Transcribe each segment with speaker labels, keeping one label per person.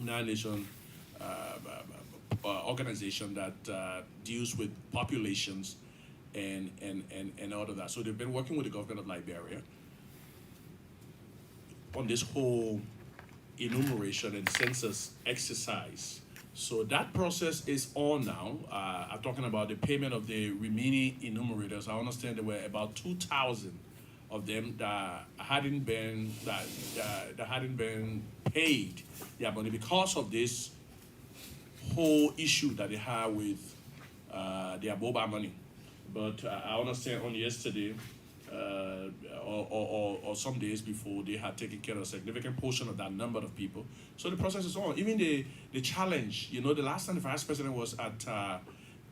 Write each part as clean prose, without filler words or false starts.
Speaker 1: nation organization that deals with populations and all of that. So they've been working with the government of Liberia on this whole enumeration and census exercise. So that process is on now. I'm talking about the payment of the remaining enumerators. I understand there were about 2,000 of them that hadn't been paid their money because of this whole issue that they have with their mobile money. But I understand on yesterday or some days before, they had taken care of a significant portion of that number of people. So the process is on. Even the challenge, the last time the vice president was at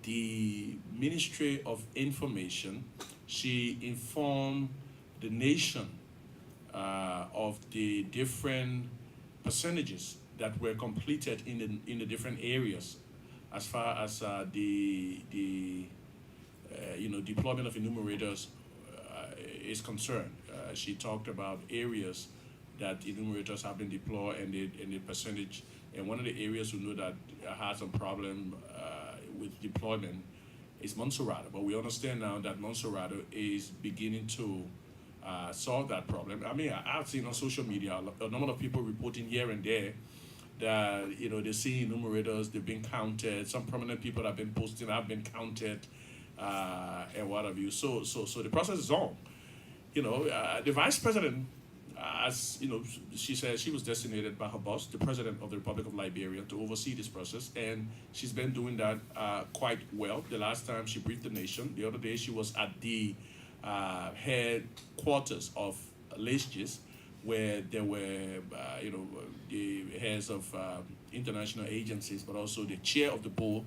Speaker 1: the Ministry of Information, she informed the nation of the different percentages that were completed in the different areas as far as the deployment of enumerators is concerned. She talked about areas that enumerators have been deployed and the percentage. And one of the areas we know that has some problem with deployment is Montserrat. But we understand now that Montserrat is beginning to solve that problem. I mean, I've seen on social media a number of people reporting here and there that they're seeing enumerators, they've been counted. Some prominent people have been posting, have been counted, and what have you. So the process is on. The vice president, as she said, she was designated by her boss, the president of the Republic of Liberia, to oversee this process, and she's been doing that quite well. The last time she briefed the nation, the other day she was at the headquarters of Legislatures, where there were, the heads of international agencies, but also the chair of the board,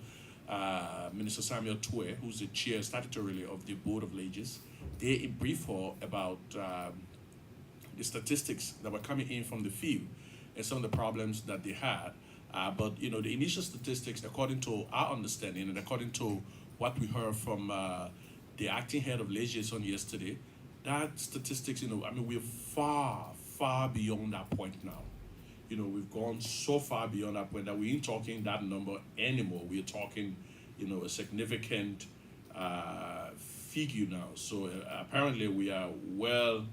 Speaker 1: Minister Samuel Tue, who's the chair statutorily of the Board of Legislatures. They briefed her about the statistics that were coming in from the field and some of the problems that they had. But the initial statistics, according to our understanding and according to what we heard from the acting head of Legislatures on yesterday, that statistics, we're far beyond that point now. We've gone so far beyond that point that we ain't talking that number anymore. We're talking, a significant figure now. So apparently we are well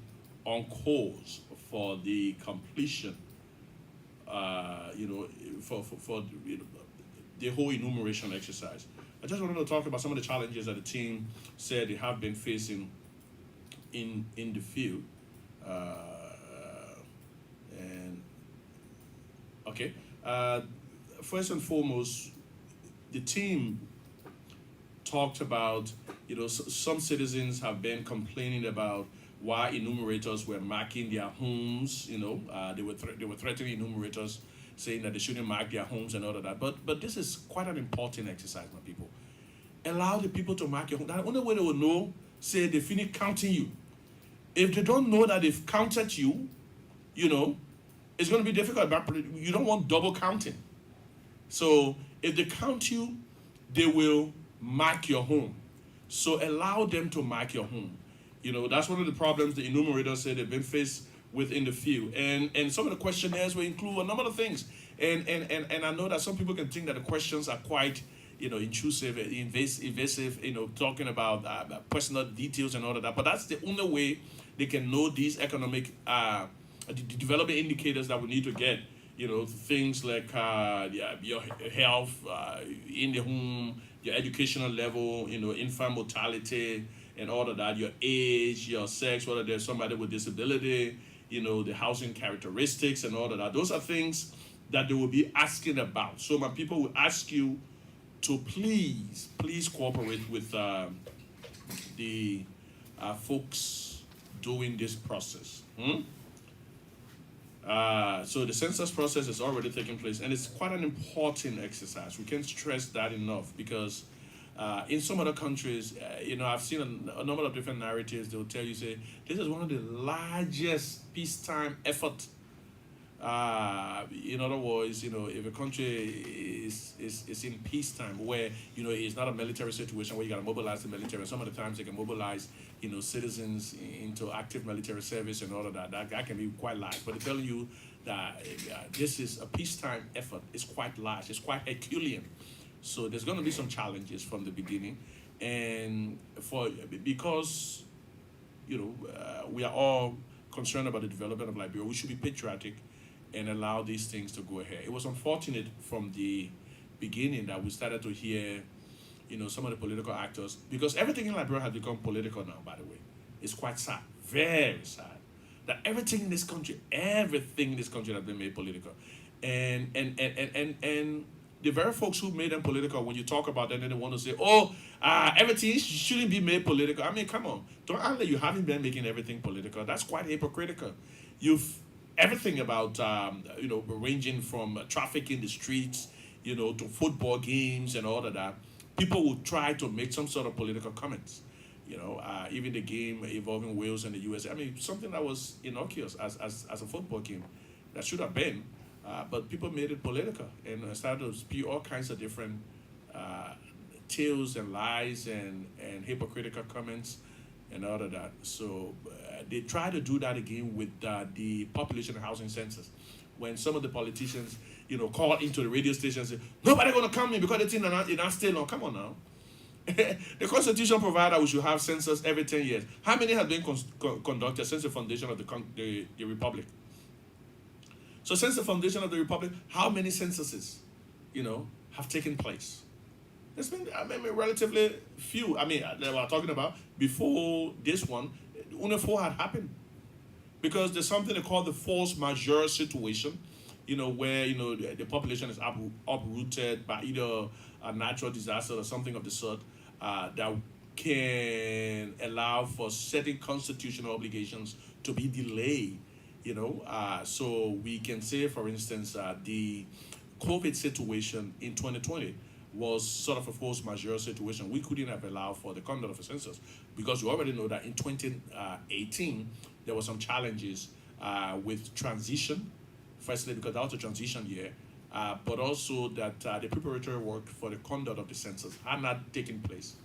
Speaker 1: on course for the completion, for the whole enumeration exercise. I just wanted to talk about some of the challenges that the team said they have been facing in the field. First and foremost, the team talked about, some citizens have been complaining about why enumerators were marking their homes. They were threatening enumerators, saying that they shouldn't mark their homes and all of that. But this is quite an important exercise, my people. Allow the people to mark your home. The only way they will know, say they finish counting you. If they don't know that they've counted you, it's going to be difficult. You don't want double counting. So if they count you, they will mark your home. So allow them to mark your home. That's one of the problems the enumerators say they've been faced with in the field. And some of the questionnaires will include a number of things. And I know that some people can think that the questions are quite, intrusive, invasive, talking about personal details and all of that. But that's the only way they can know these economic the development indicators that we need to get. Things like your health in the home, your educational level, infant mortality, and all of that, your age, your sex, whether there's somebody with disability, the housing characteristics and all of that. Those are things that they will be asking about. So my people will ask you to please cooperate with the folks doing this process. So the census process is already taking place, and it's quite an important exercise. We can't stress that enough because in some other countries, I've seen a number of different narratives. They'll tell you, say, this is one of the largest peacetime effort. In other words, if a country is in peacetime where, it's not a military situation where you got to mobilize the military, some of the times they can mobilize, citizens into active military service and all of that. That can be quite large. But they're telling you that this is a peacetime effort. It's quite large. It's quite Herculean. So there's going to be some challenges from the beginning, and because we are all concerned about the development of Liberia, we should be patriotic and allow these things to go ahead. It was unfortunate from the beginning that we started to hear, some of the political actors, because everything in Liberia has become political now, by the way. It's quite sad, very sad, that everything in this country has been made political. And the very folks who made them political, when you talk about them, then they want to say, everything shouldn't be made political. I mean, come on. Don't act like you haven't been making everything political. That's quite hypocritical. Everything about, ranging from traffic in the streets, to football games and all of that. People will try to make some sort of political comments. Even the game involving Wales and the USA. I mean, something that was innocuous as a football game that should have been. But people made it political and started to spew all kinds of different tales and lies and hypocritical comments and all of that. So they try to do that again with the population and housing census. When some of the politicians, call into the radio station and say, nobody going to come in because the thing is not still on. Come on now. The Constitution provides that we should have census every 10 years. How many have been conducted since the foundation of the Republic? So since the foundation of the Republic, how many censuses, have taken place? There's been, relatively few. They were talking about before this one, only 4 had happened. Because there's something they call the force majeure situation, where, the population is uprooted by either a natural disaster or something of the sort that can allow for certain constitutional obligations to be delayed. So we can say, for instance, the COVID situation in 2020 was sort of a force majeure situation. We couldn't have allowed for the conduct of a census because we already know that in 2018 there were some challenges with transition. Firstly, because that was a transition year, but also that the preparatory work for the conduct of the census had not taken place.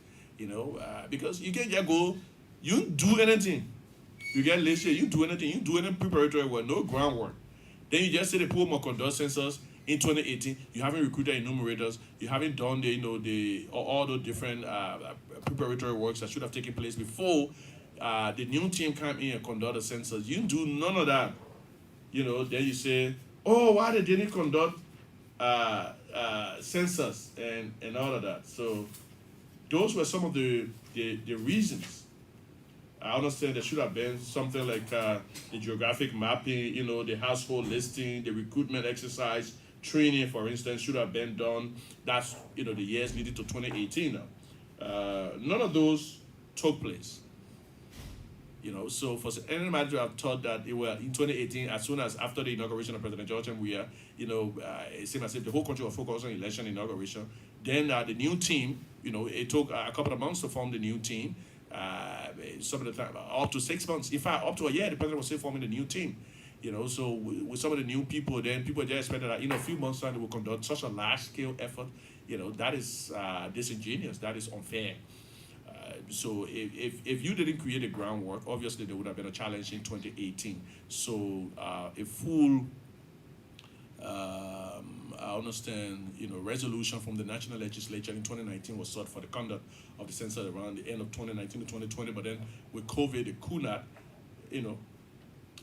Speaker 1: Because you can just go, you do anything. You get last year, you do anything, you do any preparatory work, no groundwork. Then you just say the poor more conduct census in 2018. You haven't recruited enumerators. You haven't done all the different preparatory works that should have taken place before the new team came in and conduct the census. You do none of that. Then you say, why they didn't conduct census and all of that. So those were some of the reasons. I understand there should have been something like the geographic mapping, the household listing, the recruitment exercise, training, for instance, should have been done. That's, the years leading to 2018 now. None of those took place. So for any matter to have thought that it were in 2018, as soon as after the inauguration of President George M. Weah, it seemed as if the whole country was focused on election inauguration. Then the new team, it took a couple of months to form the new team. Some of the time, up to 6 months, in fact, up to a year, the president was still forming the new team. So with some of the new people, then people just expected that, a few months time they will conduct such a large-scale effort. That is disingenuous. That is unfair. So if you didn't create the groundwork, obviously there would have been a challenge in 2018. So a full, I understand, resolution from the national legislature in 2019 was sought for the conduct of the census around the end of 2019 to 2020. But then with COVID, they could not,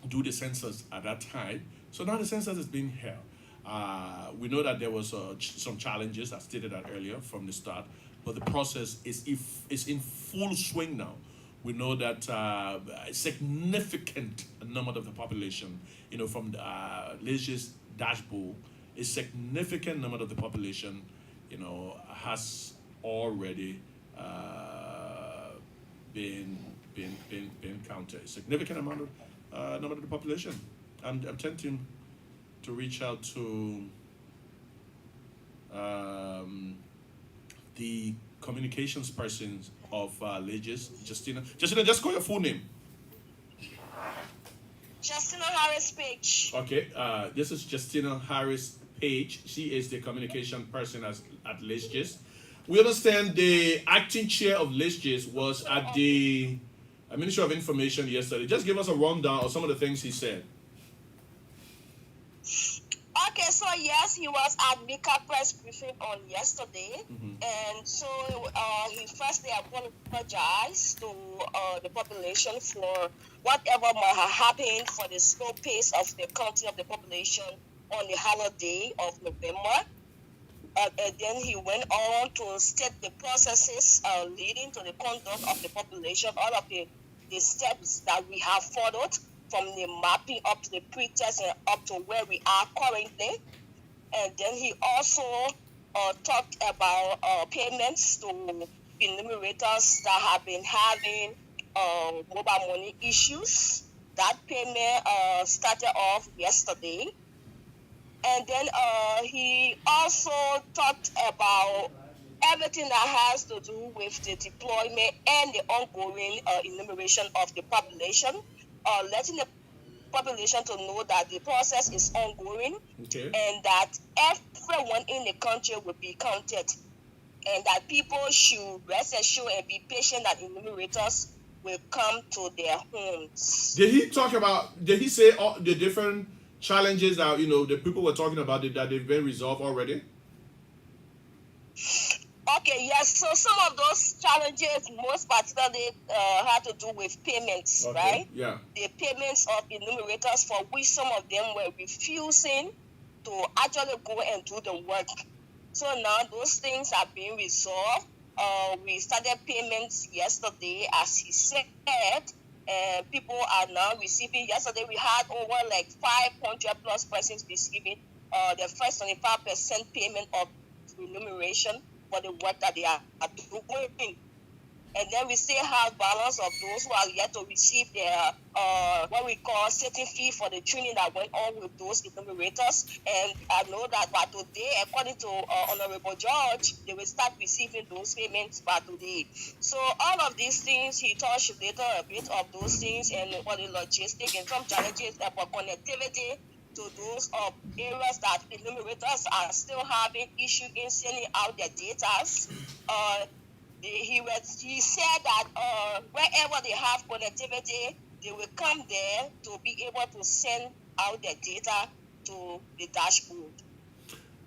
Speaker 1: do the census at that time. So now the census is being held. We know that there was some challenges, I stated that earlier from the start. But the process is in full swing now. We know that a significant number of the population, from the latest dashboard, a significant number of the population, has already been counted. A significant amount of number of the population. I'm tempting to reach out to the communications person of Legis, Justina. Justina, just call your full name.
Speaker 2: Justina Harris Page.
Speaker 1: Okay, this is Justina Harris Page. She is the communication person at Legis. We understand the acting chair of Legis was at the Ministry of Information yesterday. Just give us a rundown of some of the things he said.
Speaker 2: so yes, he was at MICAT press briefing on yesterday, and so he firstly apologized to the population for whatever might have happened for the slow pace of the counting of the population on the holiday of November. And then he went on to state the processes leading to the conduct of the population, all of the steps that we have followed from the mapping up to the pre-test and up to where we are currently. And then he also talked about payments to enumerators that have been having mobile money issues. That payment started off yesterday. And then he also talked about everything that has to do with the deployment and the ongoing enumeration of the population, letting the population to know that the process is ongoing, and that everyone in the country will be counted, and that people should rest assured and be patient that enumerators will come to their homes.
Speaker 1: Did he say all the different challenges that the people were talking about that they've been resolved already?
Speaker 2: Okay, yes. So some of those challenges, most particularly, had to do with payments, right?
Speaker 1: Yeah.
Speaker 2: The payments of enumerators, for which some of them were refusing to actually go and do the work. So now those things are being resolved. We started payments yesterday, as he said, and people are now receiving. Yesterday we had over 500 plus persons receiving the first 25% payment of remuneration for the work that they are doing. And then we still have balance of those who are yet to receive their what we call setting fee for the training that went on with those enumerators. And I know that by today, according to Honorable George, they will start receiving those payments by today. So all of these things, he touched later a bit of those things and what the logistics and some challenges about connectivity to those areas that enumerators are still having issue in sending out their data. He said that wherever they have connectivity, they will come there to be able to send out their data to the dashboard.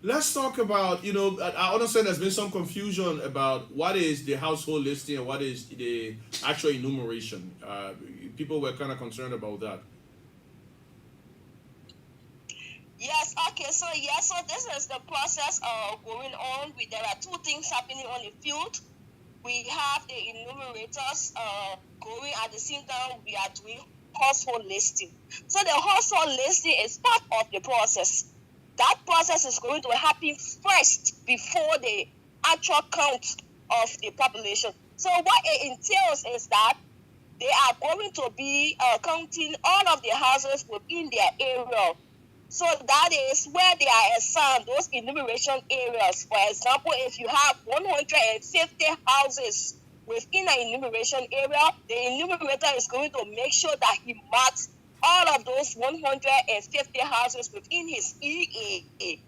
Speaker 1: Let's talk about, I understand there's been some confusion about what is the household listing and what is the actual enumeration. People were kind of concerned about that.
Speaker 2: Yes, okay, so this is the process going on. There are two things happening on the field. We have the enumerators going at the same time we are doing household listing. So the household listing is part of the process. That process is going to happen first before the actual count of the population. So what it entails is that they are going to be counting all of the houses within their area. So that is where they are assigned, those enumeration areas. For example, if you have 150 houses within an enumeration area, the enumerator is going to make sure that he marks all of those 150 houses within his EAA.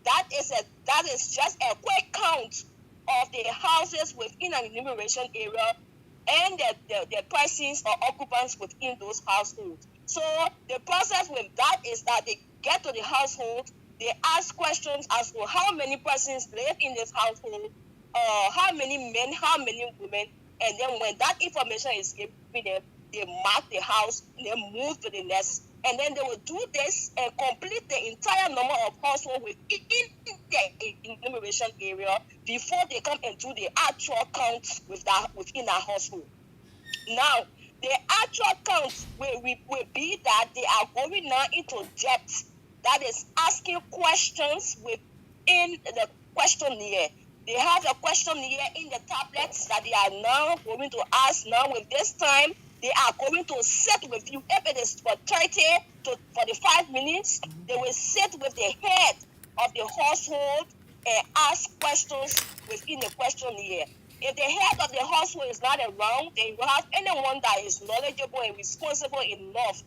Speaker 2: That is just a quick count of the houses within an enumeration area and the persons or occupants within those households. So the process with that is that they get to the household, they ask questions as to how many persons live in this household, how many men, how many women, and then when that information is given them, they mark the house, they move to the next, and then they will do this and complete the entire number of households within the enumeration area before they come and do the actual count within that household. Now, the actual count will be that they are going now into depth, that is asking questions within the questionnaire. They have a questionnaire in the tablets that they are now going to ask. Now with this time, they are going to sit with you. If it is for 30 to 45 minutes, they will sit with the head of the household and ask questions within the questionnaire. If the head of the household is not around, then you have anyone that is knowledgeable and responsible enough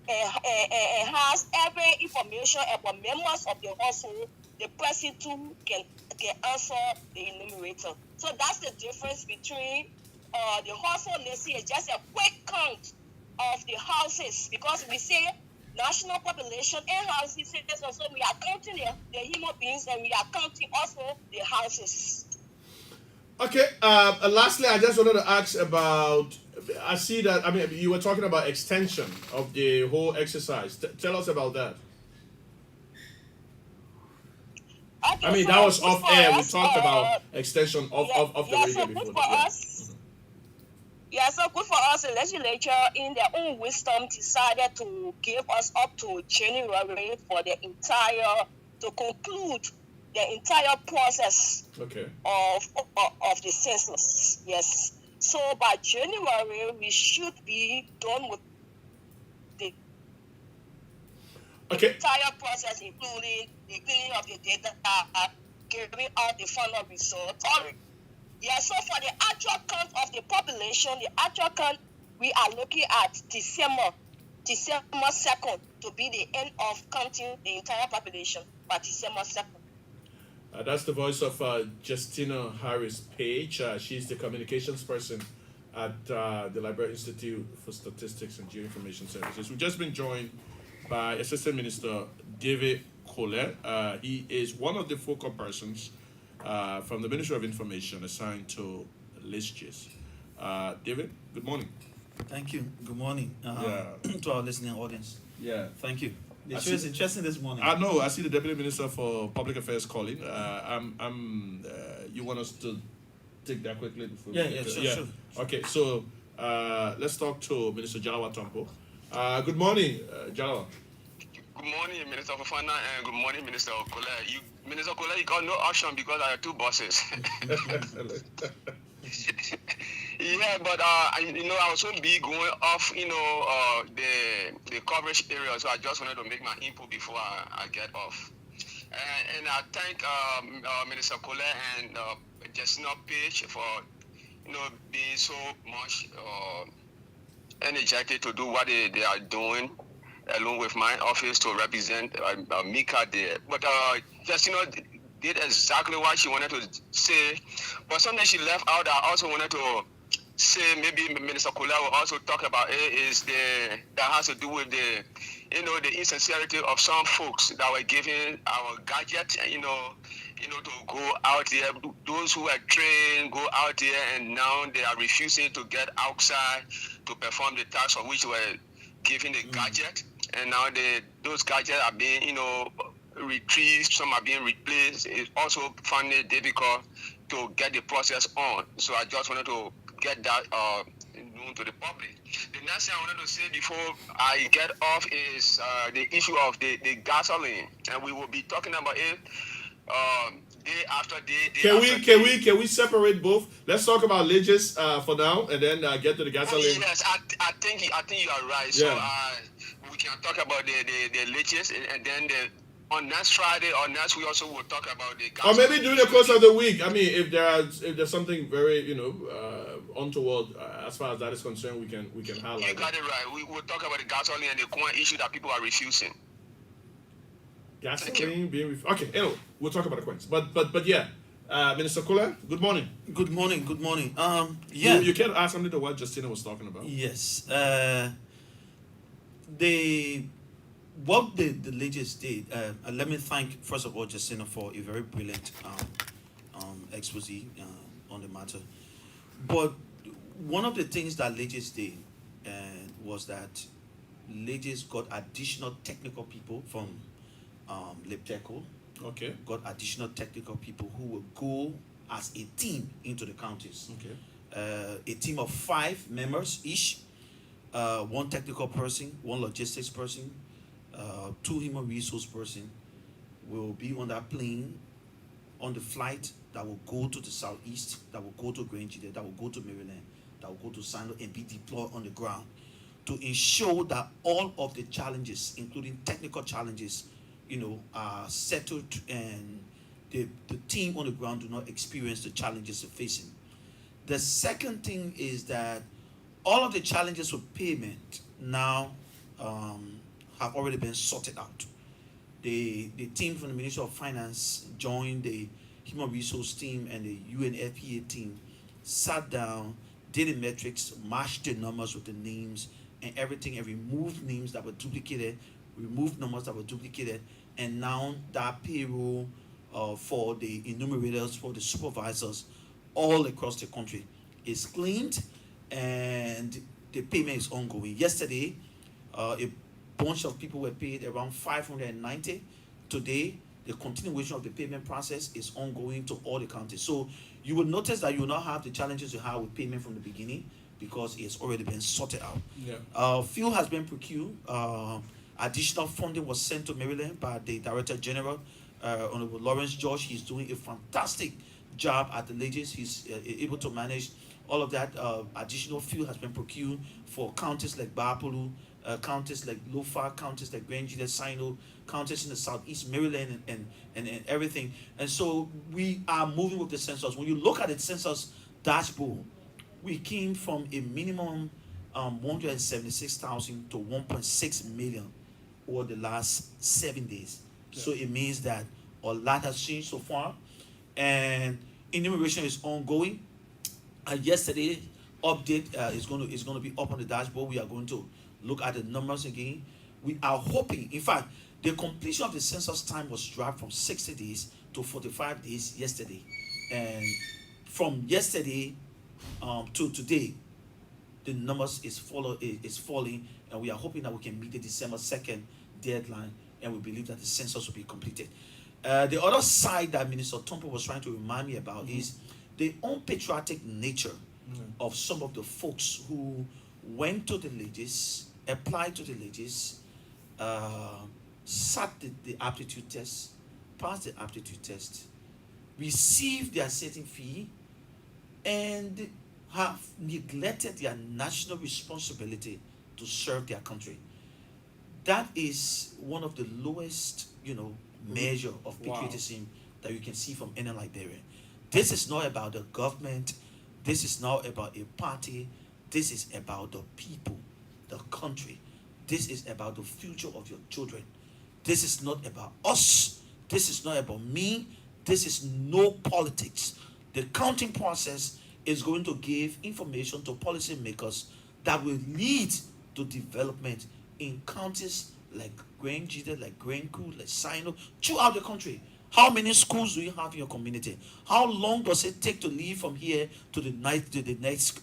Speaker 2: and has every information about members of the household, the person too can answer the enumerator. So that's the difference between the household listing is just a quick count of the houses, because we say national population and housing census. So we are counting the human beings and we are counting also the houses.
Speaker 1: Okay. Lastly, I just wanted to ask about. I see that. I mean, you were talking about extension of the whole exercise. Tell us about that. I
Speaker 2: Okay,
Speaker 1: mean,
Speaker 2: so
Speaker 1: that was
Speaker 2: good
Speaker 1: off
Speaker 2: for
Speaker 1: air. We
Speaker 2: us.
Speaker 1: talked about extension
Speaker 2: Yeah,
Speaker 1: of the
Speaker 2: yeah. So
Speaker 1: radio
Speaker 2: good
Speaker 1: before
Speaker 2: for
Speaker 1: that. Yeah.
Speaker 2: us. Yeah, so good for us. The legislature, in their own wisdom, decided to give us up to January for the entire to conclude the entire process
Speaker 1: Okay.
Speaker 2: of the census. Yes. So by January, we should be done with the
Speaker 1: Okay.
Speaker 2: entire process, including the cleaning of the data, giving out the final results. Yeah, so for the actual count of the population, the actual count, we are looking at December 2nd to be the end of counting the entire population by December 2nd.
Speaker 1: That's the voice of Justina Harris Page. She's the communications person at the Liberia Institute for Statistics and Geoinformation Services. We've just been joined by Assistant Minister David Collet. He is one of the focal persons from the Ministry of Information assigned to LISGIS. David, good morning.
Speaker 3: Thank you. Good morning to our listening audience.
Speaker 1: Yeah.
Speaker 3: Thank you. The show is interesting this morning.
Speaker 1: I know. I see the Deputy Minister for Public Affairs calling. You want us to take that quickly before?
Speaker 3: Sure.
Speaker 1: Okay, so let's talk to Minister Jalawa Tompo. Good morning, Jalawa.
Speaker 4: Good morning, Minister Fofana, and good morning, Minister Okola. Minister Okola, you got no option because I have two bosses. Yeah, but I was so big going off, the coverage area, so I just wanted to make my input before I get off. And I thank Minister Okola and Justina Page for, being so much energetic to do what they are doing, along with my office to represent MICAT there. But Justina did exactly what she wanted to say, but something she left out I also wanted to say, maybe Minister Kola will also talk about it, is that has to do with the insincerity of some folks that were giving our gadget, to go out there. Those who are trained go out there, and now they are refusing to get outside to perform the task for which were given the gadget, and now those gadgets are being, retrieved, some are being replaced. It's also found it difficult to get the process on. So I just wanted to get that known to the public. The next thing I wanted to say before I get off is the issue of the gasoline, and we will be talking about it day after day.
Speaker 1: Can we separate both? Let's talk about LIGIS for now, and then get to the gasoline.
Speaker 4: Yes, I think you are right.
Speaker 1: Yeah.
Speaker 4: So we can talk about the LIGIS, and then on next Friday or next week also we'll talk about the gasoline.
Speaker 1: Or maybe during the course of the week. I mean, if there's something very untoward as far as that is concerned, we can highlight.
Speaker 4: You got it right. We will talk about the gasoline and the corn issue that people are refusing.
Speaker 1: Gasoline being okay. Anyway, we'll talk about the coins. But yeah, Minister Kola, good morning.
Speaker 3: Good morning.
Speaker 1: You can ask something to what Justina was talking about.
Speaker 3: Yes. What the LIGIS did, let me thank, first of all, Justina for a very brilliant expose on the matter. But one of the things that LIGIS did was that LIGIS got additional technical people from LIPTECO.
Speaker 1: Okay.
Speaker 3: Got additional technical people who will go as a team into the counties.
Speaker 1: Okay.
Speaker 3: A team of 5 members each, 1 technical person, 1 logistics person, 2 human resource person will be on that plane on the flight that will go to the southeast, that will go to Grange, that will go to Maryland, that will go to Sando and be deployed on the ground to ensure that all of the challenges, including technical challenges, are settled and the team on the ground do not experience the challenges they're facing. The second thing is that all of the challenges with payment now have already been sorted out. The team from the Ministry of Finance joined the Human Resource team and the UNFPA team, sat down, did the metrics, matched the numbers with the names and everything, and removed names that were duplicated, remove numbers that were duplicated, and now that payroll for the enumerators, for the supervisors all across the country is cleaned, and the payment is ongoing. Yesterday, a bunch of people were paid around 590. Today, the continuation of the payment process is ongoing to all the counties. So you will notice that you will not have the challenges you have with payment from the beginning, because it's already been sorted out.
Speaker 1: Yeah.
Speaker 3: Fuel has been procured. Additional funding was sent to Maryland by the Director General, Honorable Lawrence George. He's doing a fantastic job at the Legis. He's able to manage all of that. Additional fuel has been procured for counties like Bapolu, counties like Lofa, counties like Grangida, Sino, counties in the southeast Maryland, and everything. And so we are moving with the census. When you look at the census dashboard, we came from a minimum 176,000 to 1.6 million over the last 7 days.
Speaker 1: Yeah.
Speaker 3: So it means that a lot has changed so far, and enumeration is ongoing. Yesterday update is going to be up on the dashboard. We are going to look at the numbers again. We are hoping, in fact, the completion of the census time was dropped from 60 days to 45 days yesterday, and from yesterday to today, the numbers is falling, and we are hoping that we can meet the December 2nd deadline, and we believe that the census will be completed. The other side that Minister Tompo was trying to remind me about is the unpatriotic nature of some of the folks who went to the Legis, applied to the Legis, sat the aptitude test, passed the aptitude test, received their setting fee, and have neglected their national responsibility to serve their country. That is one of the lowest, measure of patriotism that you can see from any Liberian. This is not about the government. This is not about a party. This is about the people, the country. This is about the future of your children. This is not about us. This is not about me. This is no politics. The counting process is going to give information to policymakers that will lead to development in counties like Grangida, like Granku, like Sino, throughout the country. How many schools do you have in your community? How long does it take to leave from here to the next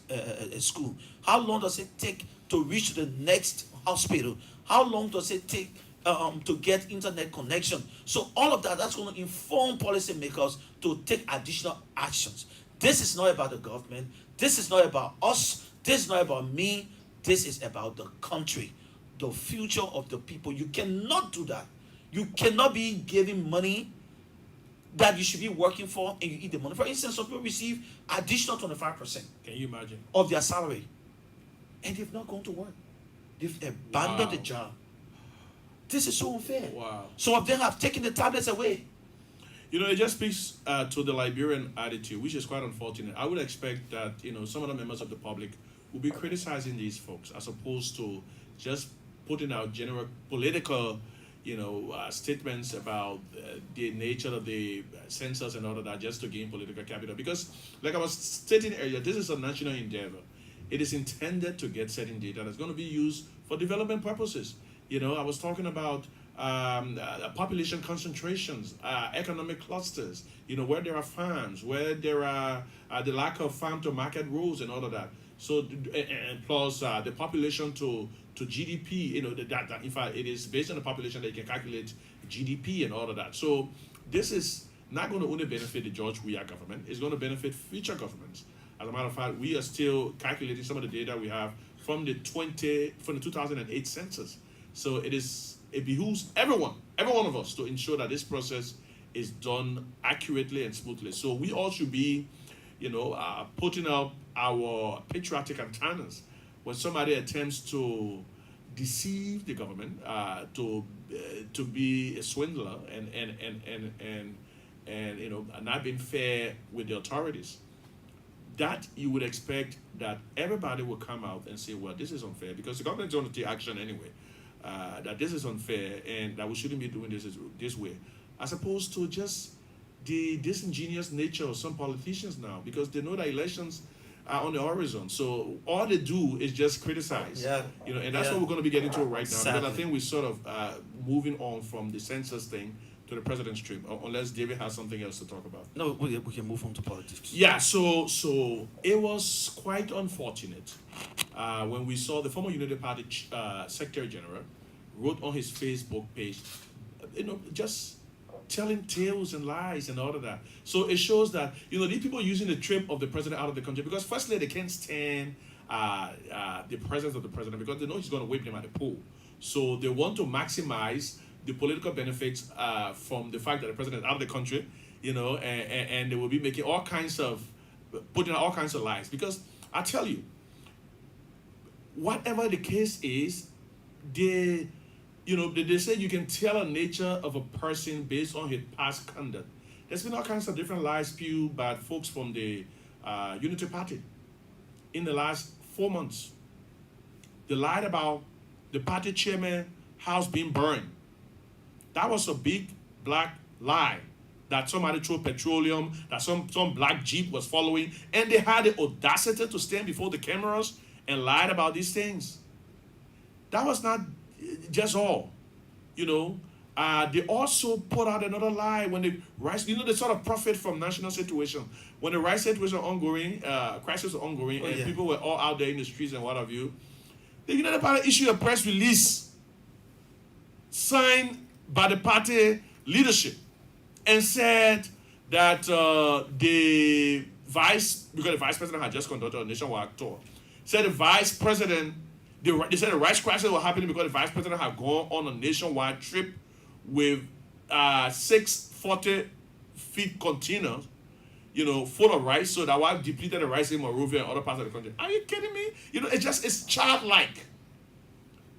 Speaker 3: school? How long does it take to reach the next hospital? How long does it take to get internet connection? So all of that's going to inform policymakers to take additional actions. This is not about the government. This is not about us. This is not about me. This is about the country, the future of the people. You cannot do that. You cannot be giving money that you should be working for, and you eat the money. For instance, some people receive additional 25%
Speaker 1: Can you imagine?
Speaker 3: of their salary, and they've not gone to work. They've abandoned the job. This is so unfair.
Speaker 1: Wow.
Speaker 3: Some of them have taken the tablets away.
Speaker 1: It just speaks to the Liberian attitude, which is quite unfortunate. I would expect that, some of the members of the public will be criticizing these folks as opposed to just putting out general political, statements about the nature of the census and all of that just to gain political capital. Because, like I was stating earlier, this is a national endeavor. It is intended to get certain data that's going to be used for development purposes. I was talking about population concentrations, economic clusters, where there are farms, where there are the lack of farm to market rules and all of that. So, and plus the population to GDP, that in fact, it is based on the population that you can calculate GDP and all of that. So this is not going to only benefit the George Weah government, it's going to benefit future governments. As a matter of fact, we are still calculating some of the data we have from the 2008 census. So it behooves every one of us to ensure that this process is done accurately and smoothly. So we all should be, putting up our patriotic antennas when somebody attempts to deceive the government, to be a swindler and not being fair with the authorities. That you would expect that everybody will come out and say, well, this is unfair, because the government is going to take action anyway. That this is unfair and that we shouldn't be doing this way, as opposed to just the disingenuous nature of some politicians now, because they know that elections on the horizon. So all they do is just criticize.
Speaker 3: Yeah.
Speaker 1: And that's
Speaker 3: Yeah.
Speaker 1: what we're going to be getting to right now.
Speaker 3: Sadly.
Speaker 1: Because I think we're sort of moving on from the census thing to the president's trip, unless David has something else to talk about.
Speaker 3: No, we can move on to politics.
Speaker 1: Yeah, so it was quite unfortunate when we saw the former United Party Secretary General wrote on his Facebook page, just telling tales and lies and all of that. So it shows that these people using the trip of the president out of the country because firstly they can't stand the presence of the president because they know he's going to whip them at the poll. So they want to maximize the political benefits from the fact that the president is out of the country, and they will be making putting all kinds of lies. Because I tell you, whatever the case is, they say you can tell a nature of a person based on his past conduct. There's been all kinds of different lies spewed by folks from the Unity Party in the last 4 months. They lied about the party chairman house being burned. That was a big black lie that somebody threw petroleum, that some black Jeep was following, and they had the audacity to stand before the cameras and lied about these things. That was not just all, they also put out another lie when the rice, they sort of profit from national situation. When the rice situation ongoing, crisis was ongoing, and people were all out there in the streets and what have you, the United Party issued a press release signed by the party leadership and said that the vice president had just conducted a nationwide tour, said the vice president, they said the rice crisis was happening because the vice president had gone on a nationwide trip with 640 feet containers, full of rice, so that was depleted the rice in Monrovia and other parts of the country. Are you kidding me? It's childlike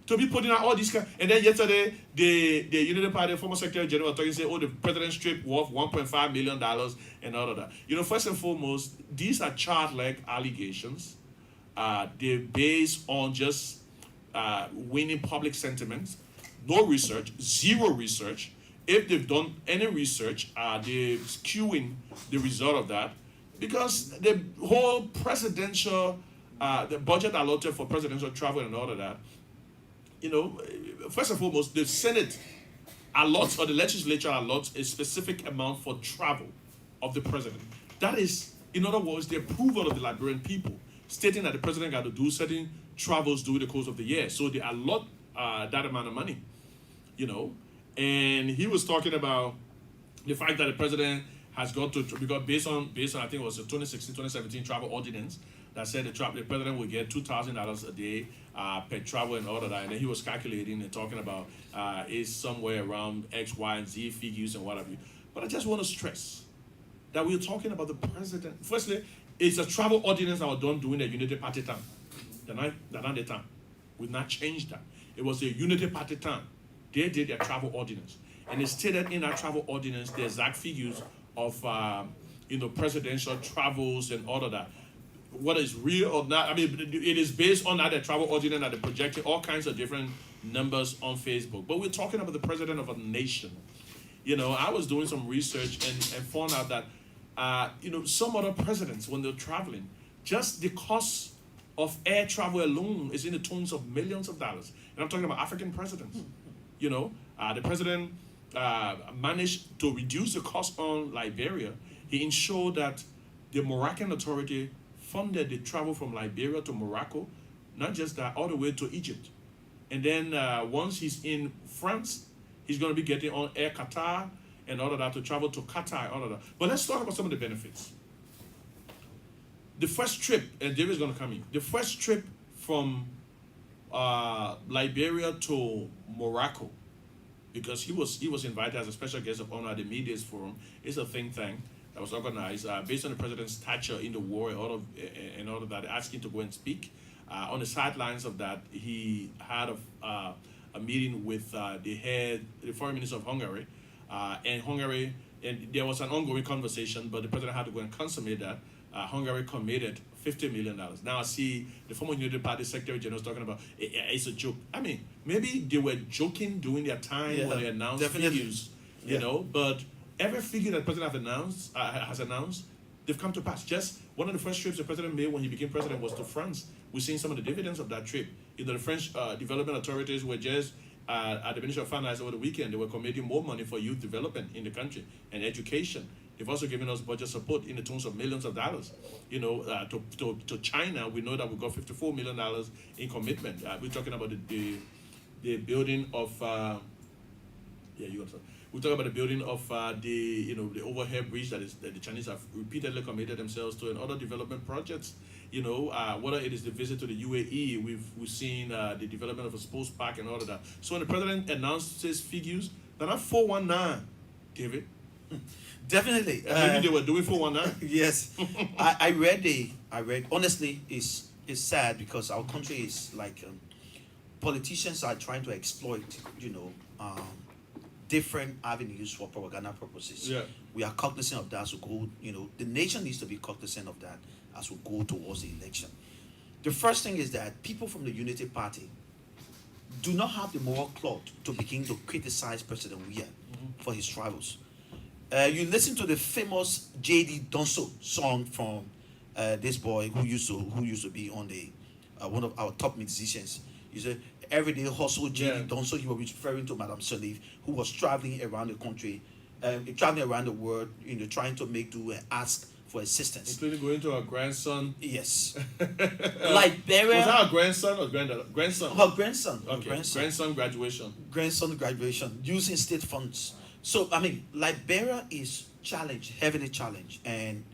Speaker 1: to be putting out all these kind. And then yesterday, the Unity Party former Secretary General talking, say, the president's trip worth $1.5 million and all of that. First and foremost, these are childlike allegations. They're based on just winning public sentiments, no research, zero research. If they've done any research, they're skewing the result of that because the whole presidential, the budget allotted for presidential travel and all of that, first and foremost, the Senate allots or the legislature allots a specific amount for travel of the president. That is, in other words, the approval of the Liberian people, stating that the president got to do certain travels during the course of the year. So they allot that amount of money, And he was talking about the fact that the president has got to, because based on I think it was the 2016-2017 travel ordinance that said the president would get $2,000 a day per travel and all of that. And then he was calculating and talking about is somewhere around X, Y, and Z figures and what have you. But I just want to stress that we're talking about the president. Firstly, it's a travel ordinance that was done during the Unity Party time. The time. We've not changed that. It was the Unity Party time. They did their travel ordinance. And it stated in that travel ordinance the exact figures of presidential travels and all of that. What is real or not, it is based on that the travel ordinance that they projected all kinds of different numbers on Facebook. But we're talking about the president of a nation. I was doing some research and found out that some other presidents, when they're traveling, just the cost of air travel alone is in the tens of millions of dollars. And I'm talking about African presidents. The president managed to reduce the cost on Liberia. He ensured that the Moroccan Authority funded the travel from Liberia to Morocco, not just that, all the way to Egypt. And then once he's in France, he's going to be getting on Air Qatar and all of that to travel to Qatar, all of that. But let's talk about some of the benefits. The first trip, and David's going to come in, the first trip from Liberia to Morocco, because he was invited as a special guest of honor at the Medias Forum. It's a think tank that was organized based on the president's stature in the war and all of that, asking to go and speak. On the sidelines of that, he had a meeting with the foreign minister of Hungary, and there was an ongoing conversation, but the president had to go and consummate that. Hungary committed $50 million. Now I see the former United Party Secretary General talking about it's a joke. Maybe they were joking during their time when they announced figures, but every figure that the president has announced, they've come to pass. Just one of the first trips the president made when he became president was to France. We're seeing some of the dividends of that trip. The French development authorities were just at the Ministry of Finance over the weekend. They were committing more money for youth development in the country and education. They've also given us budget support in the terms of millions of dollars. To China, we know that we got $54 million in commitment. We're talking about the building of. We're talking about the building of the overhead bridge that the Chinese have repeatedly committed themselves to, and other development projects. Whether it is the visit to the UAE, we've seen the development of a sports park and all of that. So when the president announced his figures, they're not 419, David.
Speaker 3: Definitely.
Speaker 1: Maybe they were doing 419.
Speaker 3: Yes. I read. Honestly, it's sad because our country is like politicians are trying to exploit, different avenues for propaganda purposes.
Speaker 1: Yeah.
Speaker 3: We are cognizant of that as we go, the nation needs to be cognizant of that as we go towards the election. The first thing is that people from the Unity Party do not have the moral clout to begin to criticize President Weah for his travels. You listen to the famous J.D. Donso song from this boy who used to be on the one of our top musicians. He said, everyday hustle J.D. Donso. He was referring to Madame Salif, who was traveling around the country, traveling around the world, trying to make do and ask for assistance.
Speaker 1: Including going to her grandson.
Speaker 3: Yes. Liberia.
Speaker 1: Was that her grandson or granddaughter? Grandson.
Speaker 3: Her grandson.
Speaker 1: Okay. Grandson graduation.
Speaker 3: Grandson graduation using state funds. So, Liberia is heavily challenged, and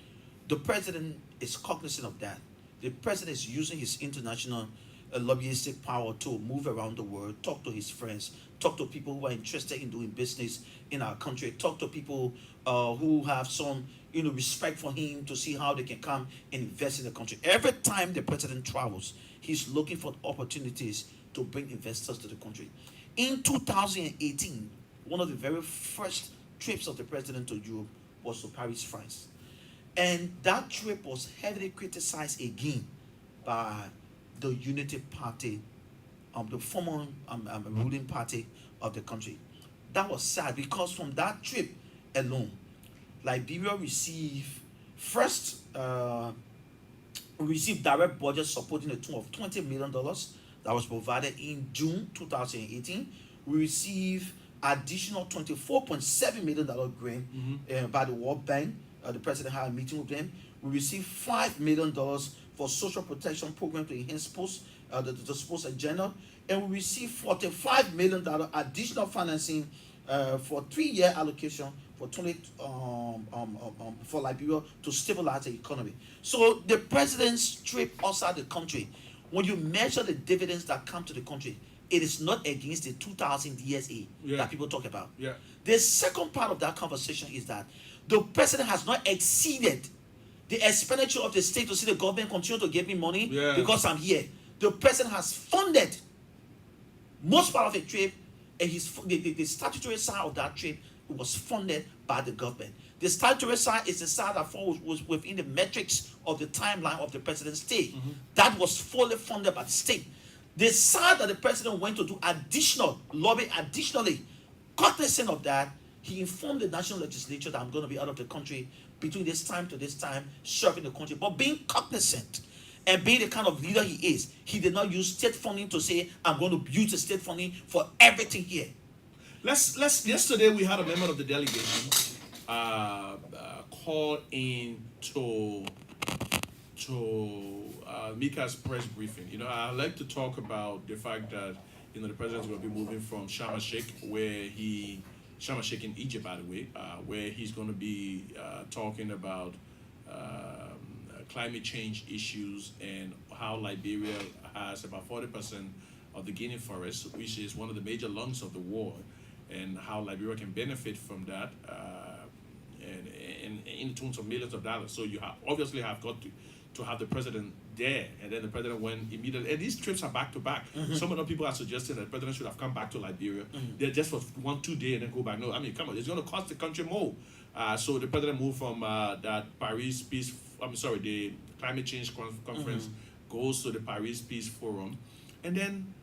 Speaker 3: the president is cognizant of that. The president is using his international lobbyistic power to move around the world, talk to his friends, talk to people who are interested in doing business in our country, talk to people who have some, respect for him to see how they can come and invest in the country. Every time the president travels, he's looking for opportunities to bring investors to the country. In 2018, one of the very first trips of the president to Europe was to Paris, France. And that trip was heavily criticized again by the Unity Party, the former ruling party of the country. That was sad because from that trip alone, Liberia received direct budget support in the tune of $20 million that was provided in June 2018. We received additional $24.7 million grant by the World Bank. The president had a meeting with them. We received $5 million for social protection program to enhance the sports agenda, and we received $45 million additional financing for 3-year allocation for for Liberia to stabilize the economy. So the president's trip outside the country, when you measure the dividends that come to the country, it is not against the 2000 DSA that people talk about.
Speaker 1: Yeah.
Speaker 3: The second part of that conversation is that the president has not exceeded the expenditure of the state to see the government continue to give me money because I'm here. The president has funded most part of the trip, and the statutory side of that trip was funded by the government. The statutory side is the side that was within the metrics of the timeline of the president's stay. That was fully funded by the state. The side that the president went to do additionally, cognizant of that, he informed the national legislature that I'm going to be out of the country between this time to this time, serving the country. But being cognizant and being the kind of leader he is, he did not use state funding to say, I'm going to use the state funding for everything here.
Speaker 1: Yesterday we had a member of the delegation call in to MICA's press briefing. I like to talk about the fact that the president's going to be moving from Sharm el-Sheikh in Egypt, by the way, where he's going to be talking about climate change issues and how Liberia has about 40% of the Guinea forest, which is one of the major lungs of the world, and how Liberia can benefit from that and in terms of millions of dollars. So you obviously have got to have the president there, and then the president went immediately. And these trips are back to back. Some other people are suggesting that the president should have come back to Liberia. They're just for 1-2 days and then go back. No, come on, it's going to cost the country more. So the president moved from the climate change conference, goes to the Paris Peace Forum, and then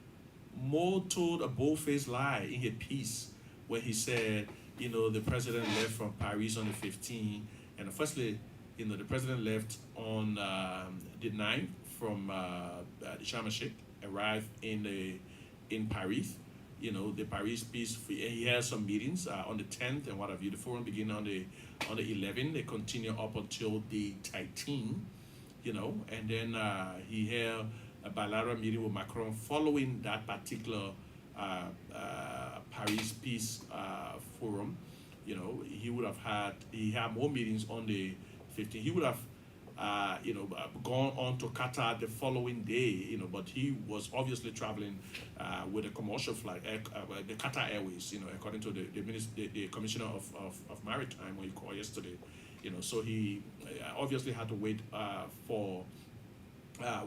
Speaker 1: Mo told a bold-faced lie in his piece when he said, the president left from Paris on the 15th, and firstly, The president left on the 9th from the Sharm el Sheikh, arrived in Paris. The Paris peace. He has some meetings on the 10th and what have you. The forum begin on the 11th. They continue up until the 13th. And then he held a bilateral meeting with Macron following that particular Paris peace forum. He had more meetings on the 15th. He would have gone on to Qatar the following day, but he was obviously traveling with a commercial flight, the Qatar Airways, according to the Commissioner of Maritime when he called yesterday. So he obviously had to wait for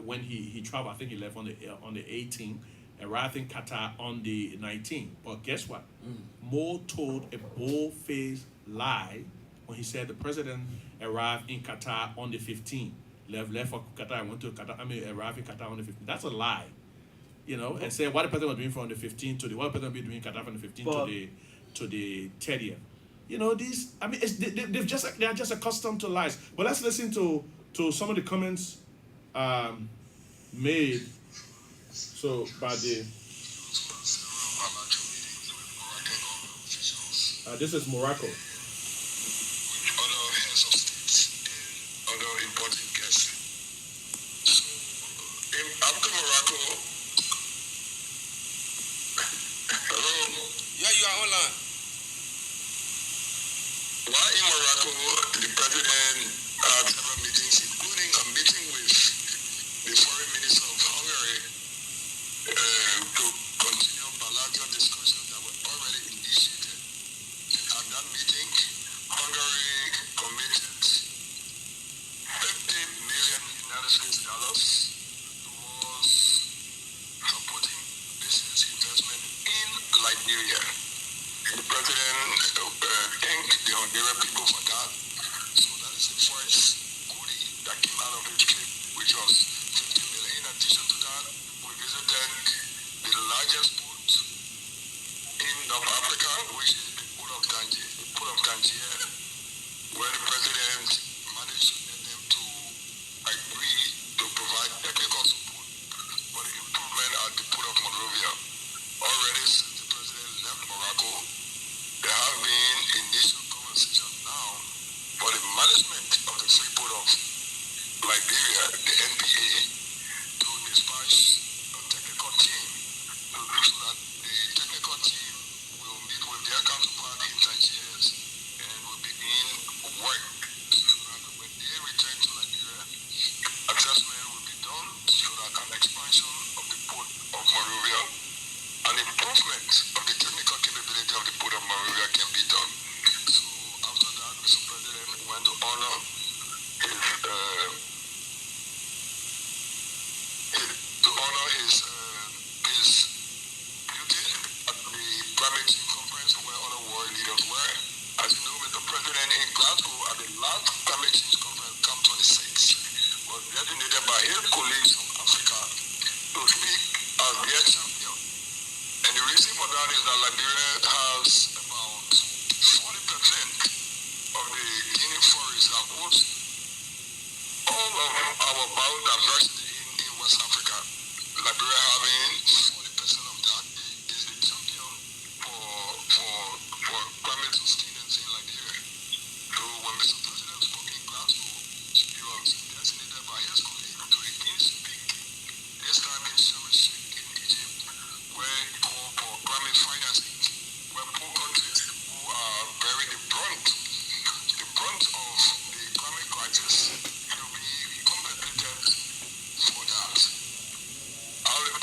Speaker 1: when he traveled. I think he left on the 18th, arrived in Qatar on the 19th. But guess what? Mo told a bold-faced lie when he said the president arrived in Qatar on the 15th. Left for Qatar, went to Qatar. Arrived in Qatar on the 15th. That's a lie. And say what the president was doing from the 15th to what the president will be doing in Qatar from the 15th to the 30th. These. They are just accustomed to lies. But let's listen to some of the comments made. So by the this is Morocco.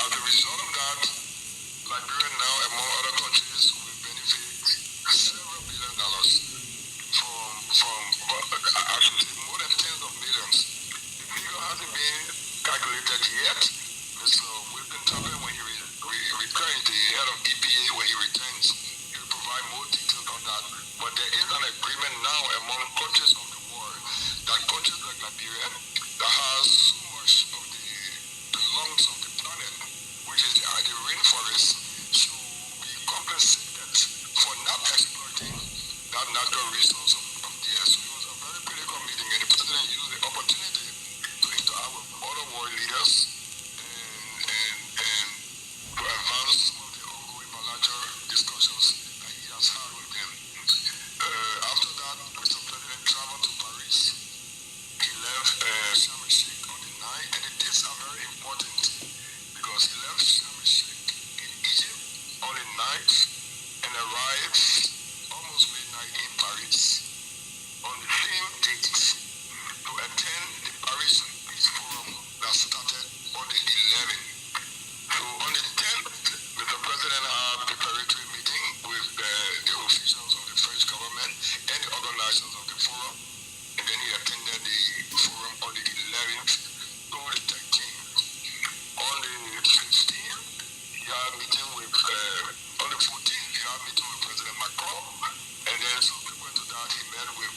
Speaker 5: As a result of that,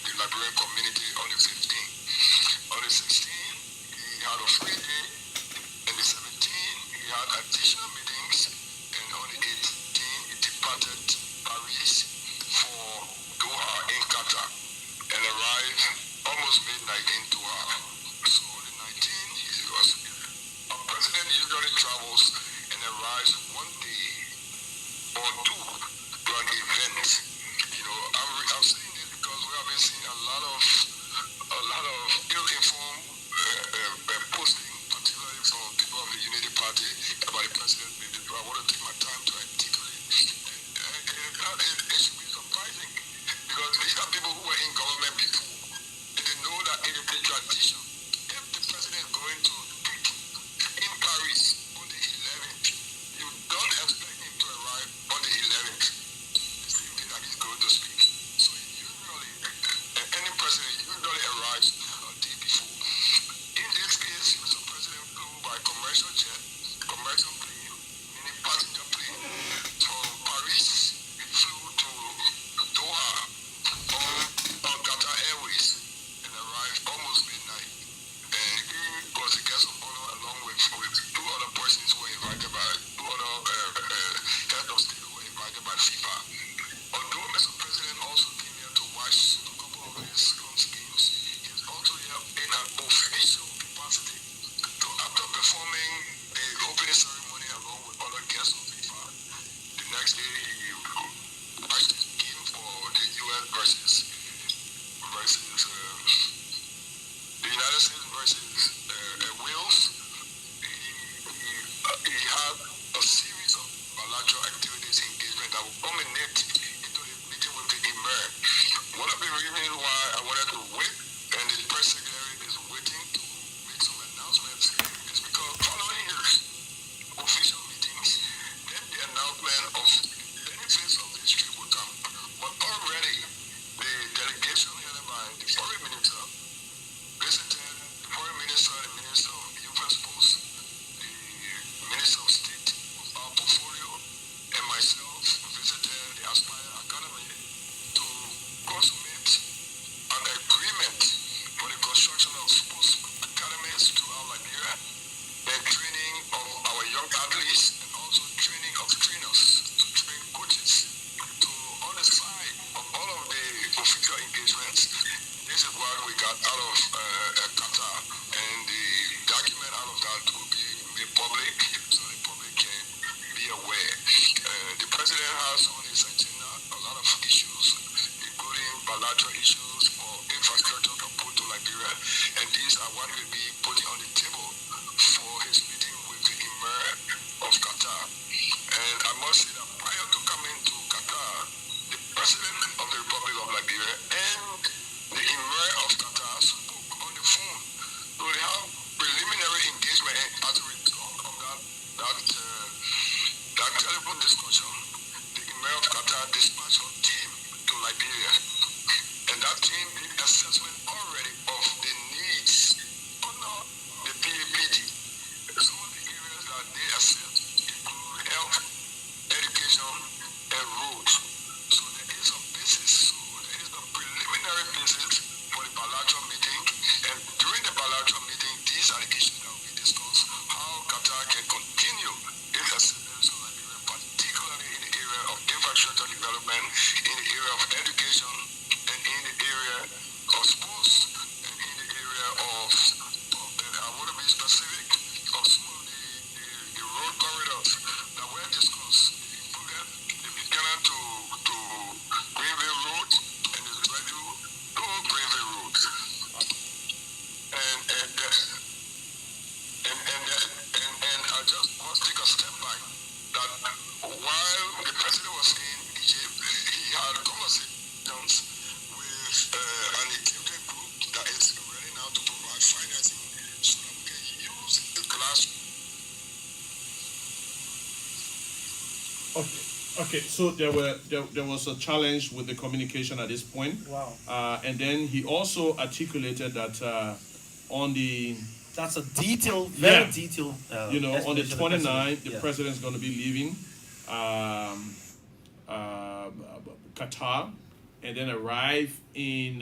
Speaker 5: the Liberian community on the 15th. On the 16th, he had a free day. On the 17th, he had additional meetings. And on the 18th, he departed Paris for Doha in Qatar and arrived almost midnight in Doha. So on the 19th, a president usually travels and arrives one day or two to an event. I'm saying this because we have been seeing a lot of ill-informed posting, particularly from people of the Unity Party about the president's visit. I want to take my time to articulate. It should be surprising because these are people who were in government before, and they know that it is a tradition. If the president is going to speak in Paris on the 11th, you don't expect him to arrive on the 11th. The same day that he's going to speak. So usually, any president usually arrives a day before. In this case, Mr. President flew by commercial jet, commercial plane, meaning passenger plane, from Paris. He flew to Doha on Qatar Airways and arrived almost midnight. And he was a guest of honor along with two other persons who were invited by two other head of state who were invited by FIFA. Although Mr. President also came here to watch a couple of his home games, he is also here in an official capacity. So after performing the opening ceremony along with other guests of FIFA, the next day he watched his game for the US versus the United States versus Wales. He had a series of bilateral activities engagement that will culminate into the meeting with the Emir. One of the reasons why I wanted to wait and the press secretary is waiting to make some announcements is because following his official meetings, then the announcement of benefits of this trip will come. But already the delegation headed by the foreign minister visited the foreign minister, the minister of U.S. Post, the minister of state of our portfolio, and myself visited the Aspire Academy to consummate an agreement for the construction of sports academies throughout Liberia and training of our young athletes and also training of trainers to train coaches. So on the side of all of the official engagements, this is what we got out of Qatar, and the document out of that will be made public so the public can be aware. The president has on his agenda a lot of issues, including bilateral issues for infrastructure to put to Liberia, and these are what will be putting on the table for his meeting with the Emir of Qatar. And I must say that prior to coming to Qatar, the president of the Republic of Liberia and the Emir of Qatar spoke on the phone. So they have preliminary engagement, and as a result of that telephone discussion, the Emir of Qatar dispatched a team to Liberia. And that team did assessment already of the needs under the PAPD. Some of the areas that they assessed include health, education, and roads. So there is a basis, there is a preliminary basis for the bilateral meeting. And during the bilateral meeting, these are the issues that will be discussed. How Qatar can continue its assistance to Liberia, particularly in the area of infrastructure development, in the area of education, and in the area of sports, and in the area of and I want to be specific, of some of the road corridors that were discussed, including the beginning to Greenville Road and the gradual to Greenville Road. And I just must take a step back that while the president was in Egypt, he had conversations with an Egyptian group that is ready now to provide financing so that we can use the glass.
Speaker 1: Okay. So there was a challenge with the communication at this point.
Speaker 3: Wow.
Speaker 1: And then he also articulated that on the
Speaker 3: That's a detailed, very
Speaker 1: Yeah.
Speaker 3: detailed.
Speaker 1: on the
Speaker 3: explanation of
Speaker 1: 29th, the
Speaker 3: Yeah.
Speaker 1: president's going to be leaving Qatar, and then arrive in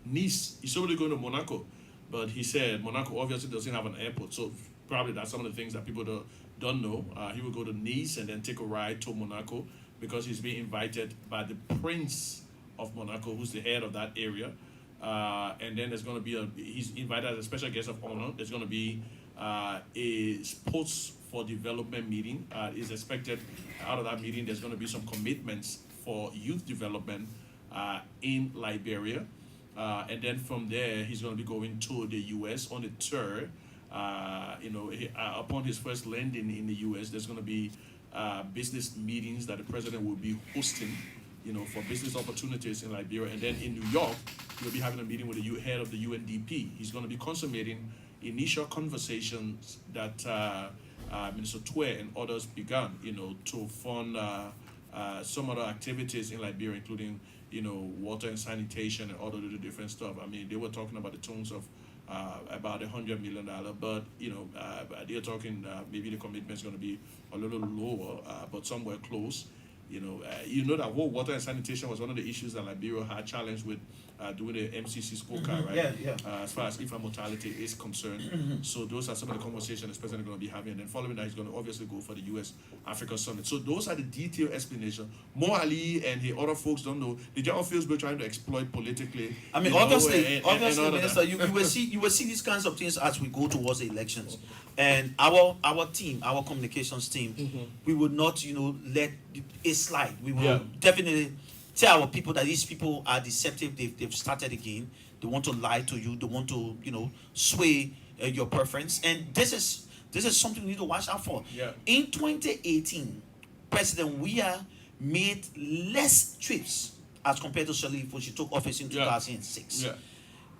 Speaker 1: Nice. He's already going to Monaco, but he said Monaco obviously doesn't have an airport, so probably that's some of the things that people don't know. He will go to Nice and then take a ride to Monaco because he's being invited by the Prince of Monaco, who's the head of that area. And then there's going to be he's invited as a special guest of honor. There's going to be a sports for development meeting. Is expected out of that meeting. There's going to be some commitments for youth development in Liberia. And then from there, he's going to be going to the U.S. on the 3rd. Upon his first landing in the U.S., there's going to be business meetings that the president will be hosting, for business opportunities in Liberia. And then in New York, he'll be having a meeting with the head of the UNDP. He's going to be consummating initial conversations that Minister Tue and others began, to fund some other activities in Liberia, including, water and sanitation and all of the different stuff. I mean, they were talking about the tunes of about $100 million, but they're talking maybe the commitment is going to be a little lower, but somewhere close. That whole water and sanitation was one of the issues that Liberia had challenged with doing the MCC scorecard, right?
Speaker 3: Yeah.
Speaker 1: As far as infant mortality is concerned. So those are some of the conversations the president is going to be having. And then following that, he's going to obviously go for the U.S. Africa Summit. So those are the detailed explanations. Mo Ali and the other folks don't know. The general feels we're trying to exploit politically.
Speaker 3: I mean, obviously, Minister, you will see these kinds of things as we go towards the elections. And our team, our communications team, we would not, let it slide. We will definitely tell our people that these people are deceptive. They've started again. They want to lie to you. They want to, sway your preference. And this is something we need to watch out for.
Speaker 1: Yeah.
Speaker 3: In 2018, President Weah made less trips as compared to Sharif when she took office in 2006.
Speaker 1: Yeah.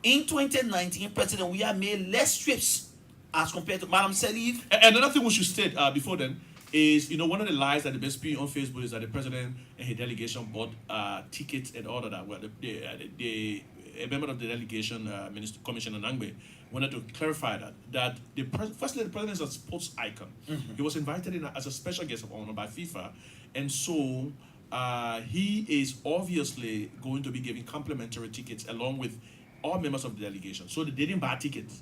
Speaker 3: In 2019, President Weah made less trips as compared to Madam Salif.
Speaker 1: And another thing we should state before then is, one of the lies that the best on Facebook is that the president and his delegation bought tickets and all of that. Well, a member of the delegation, Minister Commissioner Nangbe, wanted to clarify that firstly, the president is a sports icon. Mm-hmm. He was invited in as a special guest of honor by FIFA, and so he is obviously going to be giving complimentary tickets along with all members of the delegation. So they didn't buy tickets.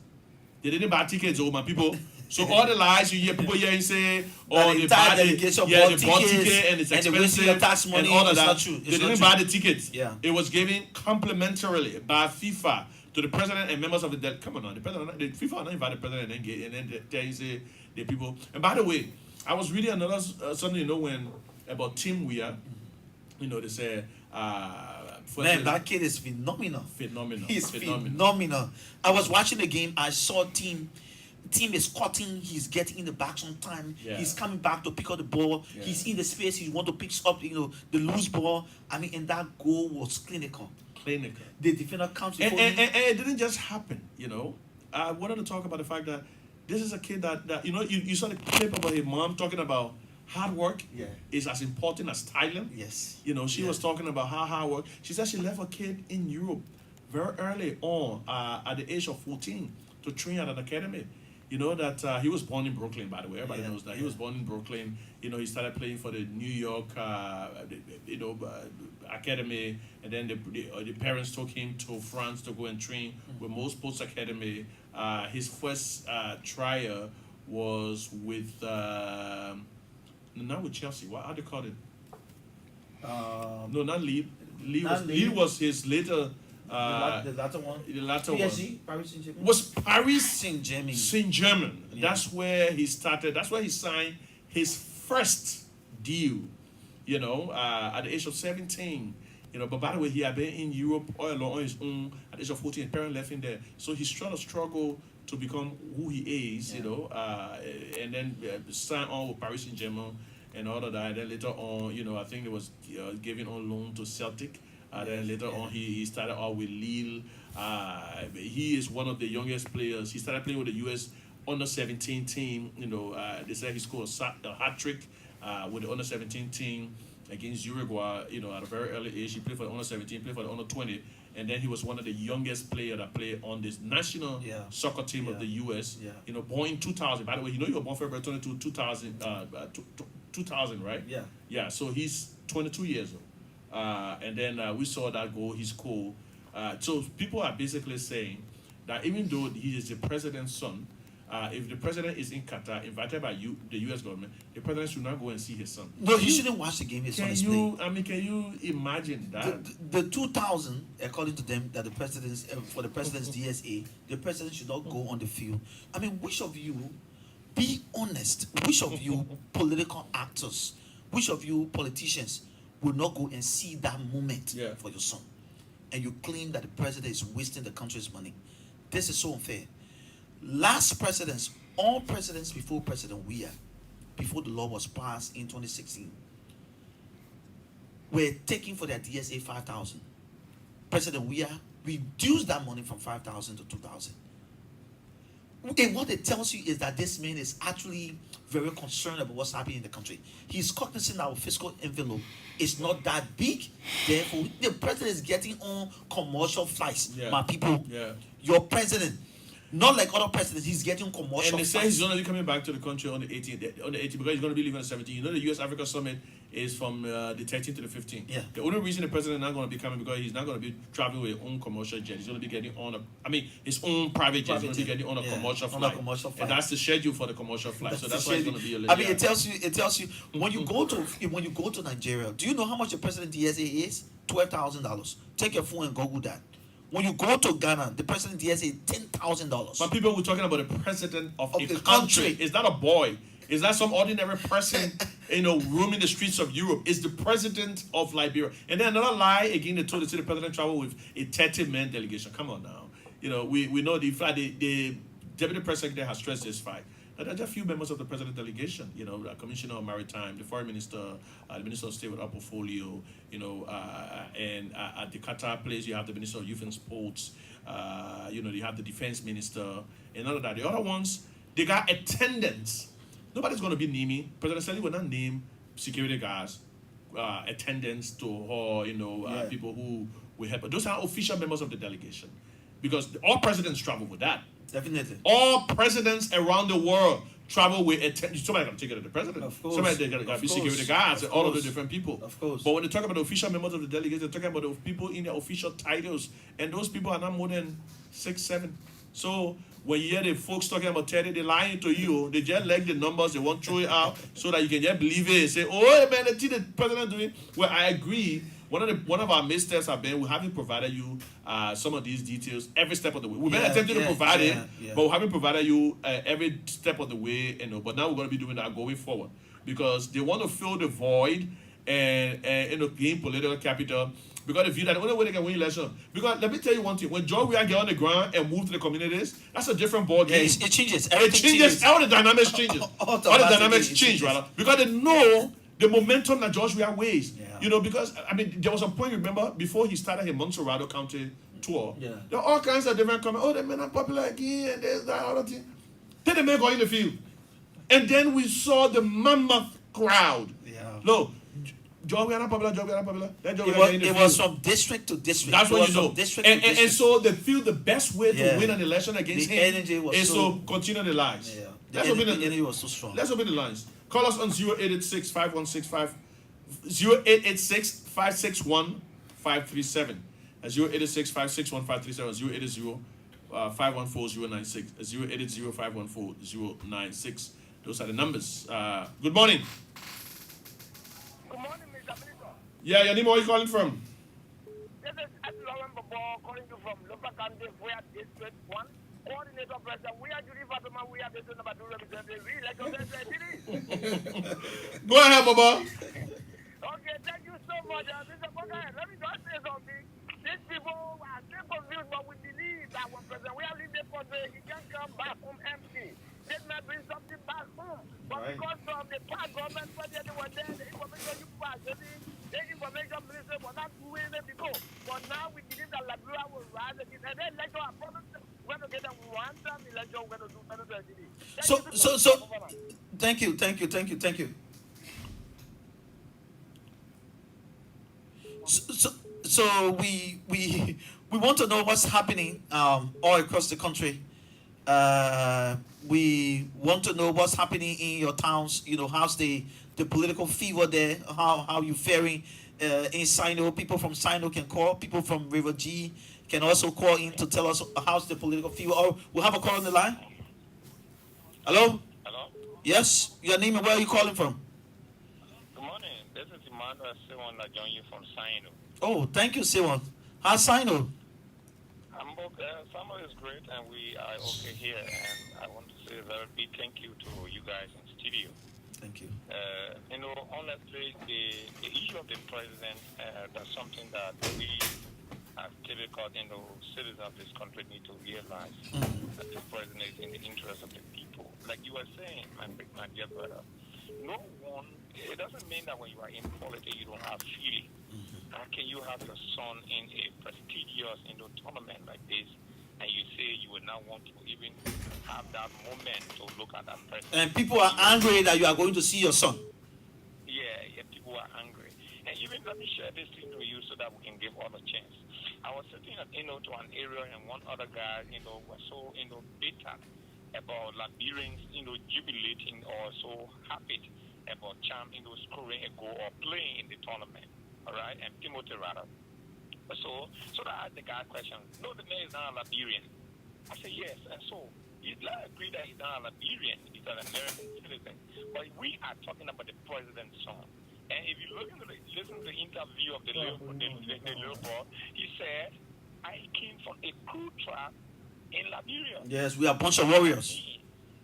Speaker 1: They didn't buy tickets, my people. So all the lies you hear people here and say, they bought ticket and it's expensive and all of that. They didn't buy the tickets.
Speaker 3: Yeah.
Speaker 1: It was given complimentarily by FIFA to the president and members of the delegation. Come on, the FIFA not invite the president and then they say the people. And by the way, I was reading another something, when about Tim Weah, they say.
Speaker 3: Man, that kid is phenomenal. He's phenomenal. I was watching the game. I saw team is cutting. He's getting in the box on time.
Speaker 1: Yeah.
Speaker 3: He's coming back to pick up the ball. Yeah. He's in the space. He want to pick up, the loose ball. I mean, and that goal was clinical. The defender comes before
Speaker 1: and it didn't just happen. I wanted to talk about the fact that this is a kid that you saw the clip about his mom talking about. Hard work is as important as styling.
Speaker 3: Yes.
Speaker 1: She was talking about how hard work. She said she left her kid in Europe very early on, at the age of 14, to train at an academy. That he was born in Brooklyn, by the way. Everybody knows that. He was born in Brooklyn. He started playing for the New York, academy. And then the parents took him to France to go and train with Mo Sports Academy. His first trial was with... not with Chelsea. How do you call it? No, not Lee. Lee was his later.
Speaker 3: The latter one.
Speaker 1: The latter
Speaker 3: PSG,
Speaker 1: one.
Speaker 3: Paris Saint-Germain.
Speaker 1: Was Paris
Speaker 3: Saint-Germain.
Speaker 1: Saint-Germain.
Speaker 3: Yeah.
Speaker 1: That's where he started. That's where he signed his first deal. At the age of 17. But by the way, he had been in Europe all along on his own. At the age of 14, his parents left him there. So he's trying to struggle to become who he is, and then sign on with Paris Saint-Germain and all of that. And then later on, I think it was given on loan to Celtic. Then later on, he started out with Lille. He is one of the youngest players. He started playing with the U.S. under-17 team. They said he scored a hat-trick with the under-17 team against Uruguay, at a very early age. He played for the under-17, played for the under-20. And then he was one of the youngest players that played on this national soccer team of the U.S. Yeah. Born in 2000. By the way, you were born February 22, 2000, 2000, right?
Speaker 3: Yeah.
Speaker 1: Yeah, so he's 22 years old. and then we saw that goal. He's cool. So people are basically saying that even though he is the president's son, if the president is in Qatar, invited by the U.S. government, the president should not go and see his son.
Speaker 3: No, he shouldn't watch the game. His son is playing.
Speaker 1: Can you imagine that?
Speaker 3: The 2000, according to them, that the president's for the president's DSA, the president should not go on the field. I mean, which of you, be honest, which of you political actors, which of you politicians will not go and see that moment for your son? And you claim that the president is wasting the country's money. This is so unfair. Last presidents, all presidents before President Weah, before the law was passed in 2016, were taking for their DSA 5,000. President Weah reduced that money from 5,000 to 2,000. And what it tells you is that this man is actually very concerned about what's happening in the country. He's cognizant that our fiscal envelope is not that big. Therefore, the president is getting on commercial flights. My people, your president, not like other presidents, he's getting commercial flights.
Speaker 1: And they say he's going to be coming back to the country on the 18th. On the 18th, because he's going to be leaving on the 17th. You know, the U.S. Africa Summit is from the 13th to the 15th.
Speaker 3: Yeah.
Speaker 1: The only reason the president is not going to be coming because he's not going to be traveling with his own commercial jet. He's going to be getting on his own private jet. He's going to be getting on a commercial flight. And that's the schedule for the commercial flight. So that's why he's going to be a little.
Speaker 3: I mean, it tells you when you go to Nigeria. Do you know how much the president DSA is? $12,000. Take your phone and Google that. When you go to Ghana, the president DSA $10,000.
Speaker 1: But people were talking about the president of a country. It's not a boy. It's not some ordinary person, roaming the streets of Europe. It's the president of Liberia. And then another lie again. They told the president traveled with a 30-man delegation. Come on now. We know the deputy press secretary has stressed this fact. There are a few members of the president delegation, the commissioner of maritime, the foreign minister, the minister of state with our portfolio, and at the Qatar place, you have the minister of youth and sports, you have the defense minister, and none of that. The other ones, they got attendants. Nobody's going to be naming. President Sally will not name security guards, attendants to her, people who will help. But those are official members of the delegation. Because all presidents travel with that.
Speaker 3: Definitely.
Speaker 1: All presidents around the world travel with somebody got to take it to the president.
Speaker 3: Of course.
Speaker 1: Somebody got to be security guards and all of the different people.
Speaker 3: Of course.
Speaker 1: But when they talk about the official members of the delegation, they're talking about the people in their official titles. And those people are not more than 6, 7. So when you hear the folks talking about 30, they're lying to you. They just like the numbers, they won't throw it out so that you can just believe it and say, oh man, the thing the president doing. Well, I agree. One of our missteps have been we haven't provided you some of these details every step of the way. We've been attempting to provide it, but we haven't provided you every step of the way. But now we're going to be doing that going forward because they want to fill the void and gain political capital. Because if you that the only way they can win election. Because let me tell you one thing: when George Weah get on the ground and move to the communities, that's a different ball game.
Speaker 3: Yeah, it changes.
Speaker 1: It changes. All the dynamics changes. all the dynamics change, rather, because they know the momentum that George Weah weighs. Because there was a point, remember, before he started his Montserrado County tour.
Speaker 3: Yeah.
Speaker 1: There are all kinds of different comments. Oh, the men are popular again, and there's that other thing. Then the men go in the field, and then we saw the mammoth crowd.
Speaker 3: Yeah.
Speaker 1: No. George Weah not popular.
Speaker 3: It was from district to district.
Speaker 1: That's what you know. And so they feel the best way to win an election against him is to continue the lies.
Speaker 3: Yeah.
Speaker 1: Let's open
Speaker 3: the energy was so strong.
Speaker 1: Let's open the lines. Call us on 0886 5165 0886 561 537. 0886 561 537. 080 514 096. 0880 514 096. Those are the numbers. Good morning.
Speaker 6: Good morning, Mr. Minister.
Speaker 1: Yeah, your name, where are you calling from?
Speaker 6: This is Lauren Bobo calling you from Local County, where District 1. Coordinator President, we are Judy Fatima, we are the number 2 representative.
Speaker 1: Go ahead, Baba.
Speaker 6: Okay, thank you so much. Mr. Boga, let me just say something. These people are still confused, but we believe that when President we are leaving the country, he can come back home empty. This may bring something back home. But because of the past government project they were there, the information you pass, the information minister was not doing it before. But now we believe that Liberia will rise again. And then election are promised. We're going to get a one-time election. We're going to do better.
Speaker 3: So, thank you. So we want to know what's happening all across the country. We want to know what's happening in your towns. How's the political fever there? How you faring? in Sino. People from Sino can call. People from River G can also call in to tell us how's the political field. Or we'll have a call on the line. Hello?
Speaker 7: Hello?
Speaker 3: Yes? Your name and where are you calling from?
Speaker 7: Good morning. This is Emmanuel Sewon that joined you from Sino.
Speaker 3: Oh, thank you, Sewon. How's Sino?
Speaker 7: I'm okay. Summer is great, and we are okay here. And I want to say a very big thank you to you guys in studio.
Speaker 3: Thank you.
Speaker 7: Honestly, the issue of the president, that's something that we as typical, citizens of this country need to realize that the president is in the interest of the people. Like you were saying, my dear brother, no one, it doesn't mean that when you are in politics you don't have feeling. How can you have your son in a prestigious tournament like this, and you say you would not want to even have that moment to look at that person?
Speaker 3: And people are angry that you are going to see your son.
Speaker 7: Yeah, people are angry. And even let me share this thing with you so that we can give all a chance. I was sitting at, to an area, and one other guy, was so, bitter about Liberians, jubilating or so happy about Cham, scoring a goal or playing in the tournament. All right, and Timothy rather. So that I asked the guy a question. No, the man is not a Liberian. I said yes, and so he's not agree that he's not a Liberian. He's an American citizen. But we are talking about the president's son. And if you listen to the interview of the little boy, he said, "I came from a cool tribe in Liberia."
Speaker 3: Yes, we are a bunch of warriors.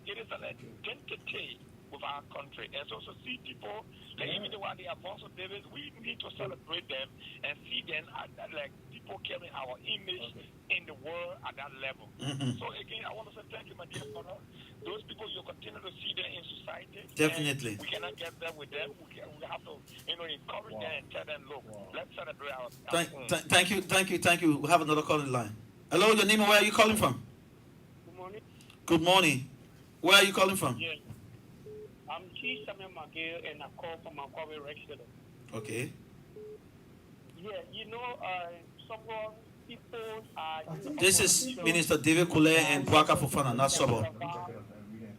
Speaker 7: It is an identity with our country. And so see people, like even the one they are born so David, we need to celebrate them and see them as like people carrying our image in the world at that level. So again, I want to say thank you, my dear brother. Those people, you continue to see them in society.
Speaker 3: Definitely.
Speaker 7: We cannot get there with them. We have to, encourage them and tell them, look, let's celebrate our
Speaker 3: Thank you. We have another call in the line. Hello, your name and where are you calling from?
Speaker 6: Good morning.
Speaker 3: Good morning. Where are you calling from?
Speaker 6: Yes. I'm Chief Samuel McGill, and I call from Makwawe Resident.
Speaker 3: Okay.
Speaker 6: Yeah, some people are...
Speaker 3: This is Minister David Kule and Bwaka Fofana, not Sobo.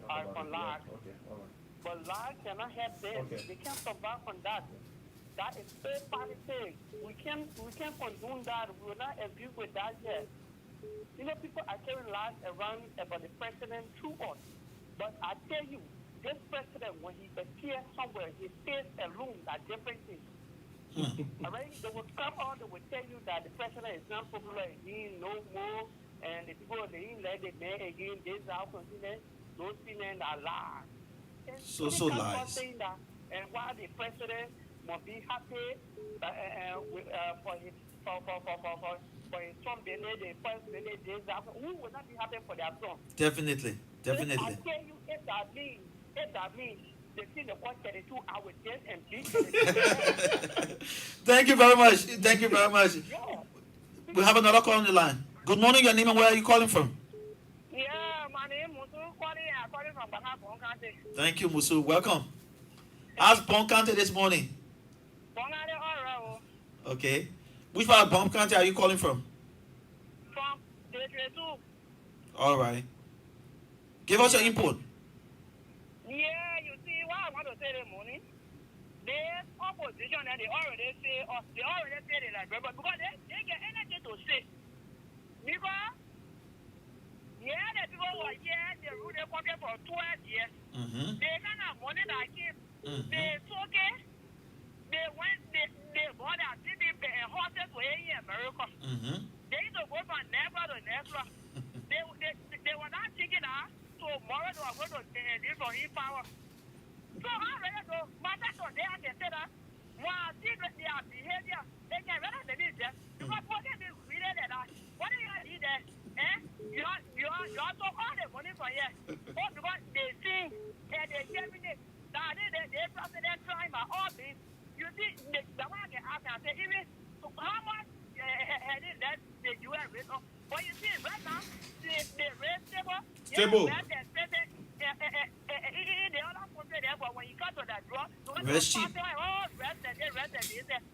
Speaker 6: Are from lag. But lag cannot help them. They can't survive from that. That is third party thing. We can't condone that. We will not agree with that yet. People are carrying lies around about the president through us. But I tell you, this president, when he appears somewhere, he stays alone at different things. All right? They will come on, they will tell you that the president is not popular again, no more, and the people, they ain't let the man again, this out, those things are lies.
Speaker 3: So lies.
Speaker 6: And while the president must be happy for his son, the first minute, this out, who will not be happy for their son?
Speaker 3: Definitely.
Speaker 6: I tell you, if that means they see the 132, I would just and
Speaker 3: Thank you very much.
Speaker 6: Yeah.
Speaker 3: We have another call on the line. Good morning, your name and where are you calling from?
Speaker 6: Yeah, my name is Musu. I'm calling from Bon County.
Speaker 3: Thank you, Musu. Welcome. How's Bon County this morning?
Speaker 6: Bon County, all right.
Speaker 3: Okay. Which part of Bon County are you calling from?
Speaker 6: From the 2.
Speaker 3: All right. Give us your input.
Speaker 6: Yeah, you see, what I want to say this morning, the opposition, they already say they like, but because they get anything to say. Because, yeah, the people who are here, they rule the country for 12 years. They kind of money that came. They took it. They went, they bought a city and horses for in America. They used to go from never to never. They were not thinking that. So tomorrow they are going to live on e-power. So how ready to matter to they can say that while see their behavior, they can rather than this there. Because what can be created that? What do you need there? You are to all the money for here. Oh, because they sing and they germinate. That they president trying by all this. You see, the one can ask and say, even how much that the U.S. rate of. But you see, right now, the rate stable.
Speaker 3: Stable.
Speaker 6: The other country there, but when you come to that draw,
Speaker 3: rest cheap.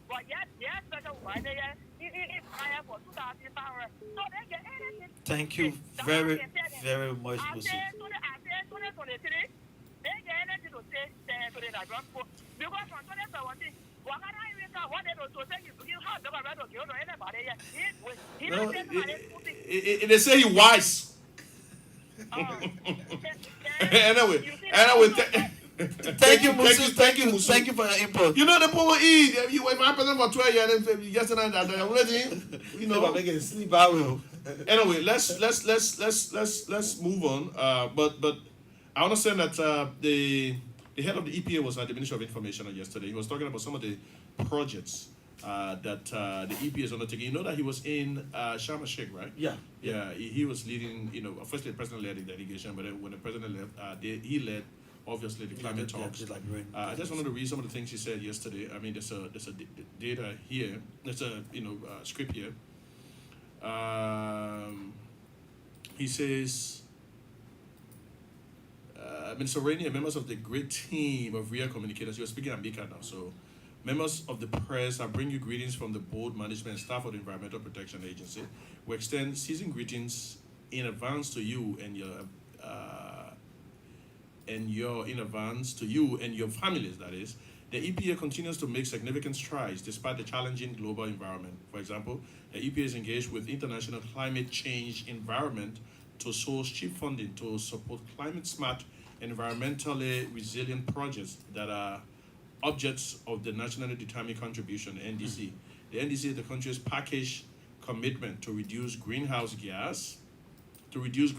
Speaker 6: But yes, special one there, it's higher for 2,000 power. So they get anything.
Speaker 3: Thank you very, very much, Musu.
Speaker 6: I say 2023, they get anything to say to the draw. Because from 2017,
Speaker 1: No, they say he wise. Anyway,
Speaker 3: Thank you, Moses. Thank you for your input.
Speaker 1: You know the poor eat. You were my president for 12 years. And yesterday, I'm ready. You know,
Speaker 3: If I make it sleep, I will.
Speaker 1: Anyway, let's move on. But I understand that the head of the EPA was at the Ministry of Information yesterday. He was talking about some of the projects that the EPA is undertaking. You know that he was in Sharm el Sheikh, right?
Speaker 3: Yeah.
Speaker 1: Yeah, he was leading. You know, firstly the president led the delegation, but then when the president left, he led obviously the climate talks. I just wanted to read some of the things he said yesterday. I mean, there's a data here. There's a script here. He says, Minister Rainey and members of the great team of real communicators, you're speaking at MICAT now, so members of the press, I bring you greetings from the board, management, and staff of the Environmental Protection Agency. We extend season greetings in advance to you and your families, that is. The EPA continues to make significant strides despite the challenging global environment. For example, the EPA is engaged with international climate change environment to source cheap funding to support climate-smart, environmentally resilient projects that are objects of the Nationally Determined Contribution, NDC. The NDC is the country's package commitment to reduce greenhouse gas, GHG.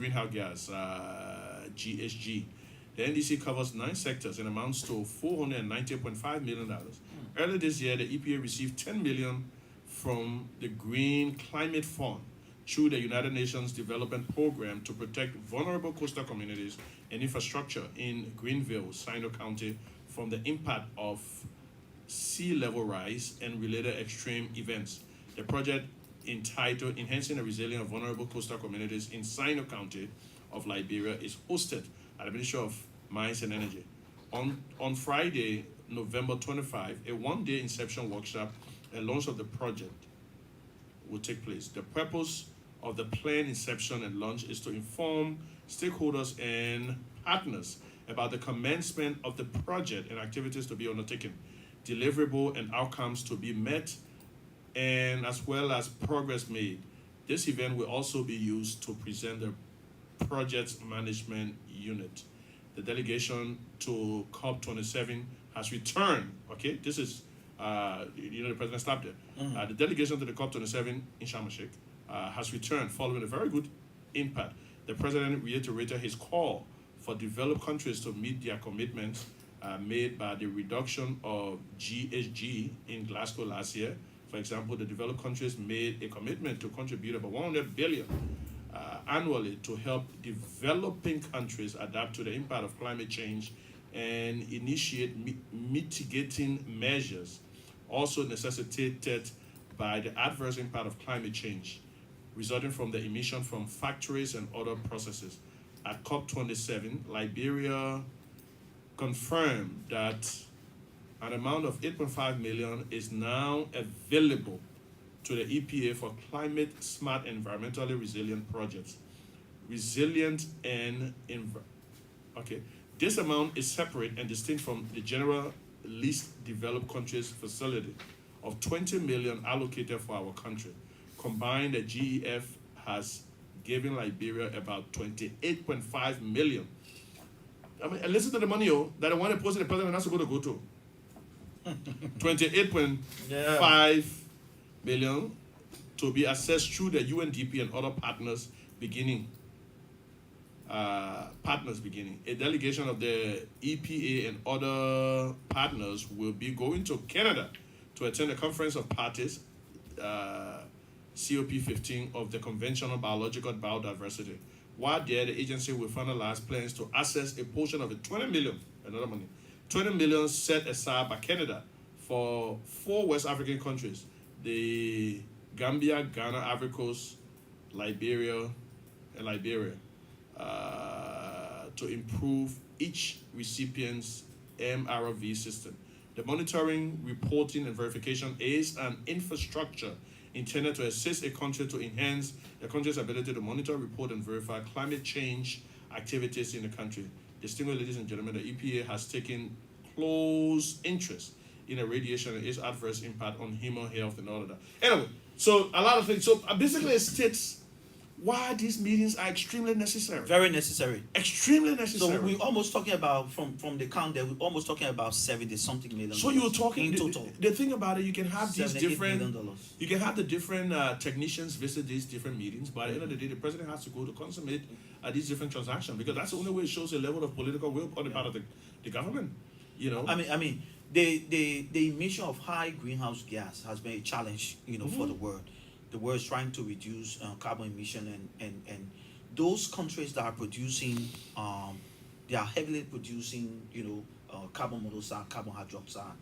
Speaker 1: The NDC covers 9 sectors and amounts to $490.5 million. Earlier this year, the EPA received $10 million from the Green Climate Fund through the United Nations Development Program to protect vulnerable coastal communities and infrastructure in Greenville, Sino County from the impact of sea level rise and related extreme events. The project, entitled Enhancing the Resilience of Vulnerable Coastal Communities in Sino County of Liberia, is hosted at the Ministry of Mines and Energy. On Friday, November 25, a one-day inception workshop and launch of the project will take place. The purpose of the planned inception and launch is to inform stakeholders and partners about the commencement of the project and activities to be undertaken, deliverable and outcomes to be met, and as well as progress made. This event will also be used to present the project's management unit. The delegation to COP27 has returned. Okay, this is, the president stopped it. The delegation to the COP27 in Sharm el Sheikh has returned following a very good impact. The president reiterated his call for developed countries to meet their commitments made by the reduction of GHG in Glasgow last year. For example, the developed countries made a commitment to contribute about $100 billion annually to help developing countries adapt to the impact of climate change and initiate mitigating measures also necessitated by the adverse impact of climate change resulting from the emission from factories and other processes. At COP27, Liberia confirmed that an amount of $8.5 million is now available to the EPA for climate-smart, environmentally resilient projects. This amount is separate and distinct from the general least developed countries facility of $20 million allocated for our country. Combined, the GEF has given Liberia about $28.5 million. I mean, and listen to the money that the one that posted the president has to go to. $28.5 million to be assessed through the UNDP and other partners beginning. A delegation of the EPA and other partners will be going to Canada to attend a conference of parties, COP15 of the Convention on Biological Biodiversity. While there, the agency will finalize plans to access a portion of the $20 million set aside by Canada for 4 West African countries, the Gambia, Ghana, Ivory Coast, Liberia, to improve each recipient's MRV system. The monitoring, reporting, and verification is an infrastructure intended to assist a country to enhance the country's ability to monitor, report, and verify climate change activities in the country. Distinguished ladies and gentlemen, the EPA has taken close interest radiation and its adverse impact on human health and all of that. Anyway, so a lot of things. So basically, it states why these meetings are extremely necessary.
Speaker 3: Very necessary.
Speaker 1: Extremely necessary.
Speaker 3: So we're almost talking about from the count there. We're almost talking about 70 something million.
Speaker 1: So you're talking
Speaker 3: in total.
Speaker 1: The thing about it, you can have these
Speaker 3: $78
Speaker 1: different.
Speaker 3: million.
Speaker 1: You can have the different technicians visit these different meetings, but at the end of the day, the president has to go to consummate these different transactions because that's the only way it shows a level of political will on the part of the government. You know.
Speaker 3: I mean, the emission of high greenhouse gas has been a challenge, for the world. The world is trying to reduce carbon emission, and those countries that are producing, they are heavily producing, carbon monoxide, carbon hydroxide,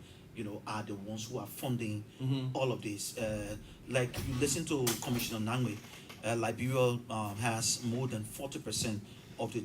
Speaker 3: are the ones who are funding all of this. Like you listen to Commissioner Nangwe, Liberia has more than 40% of the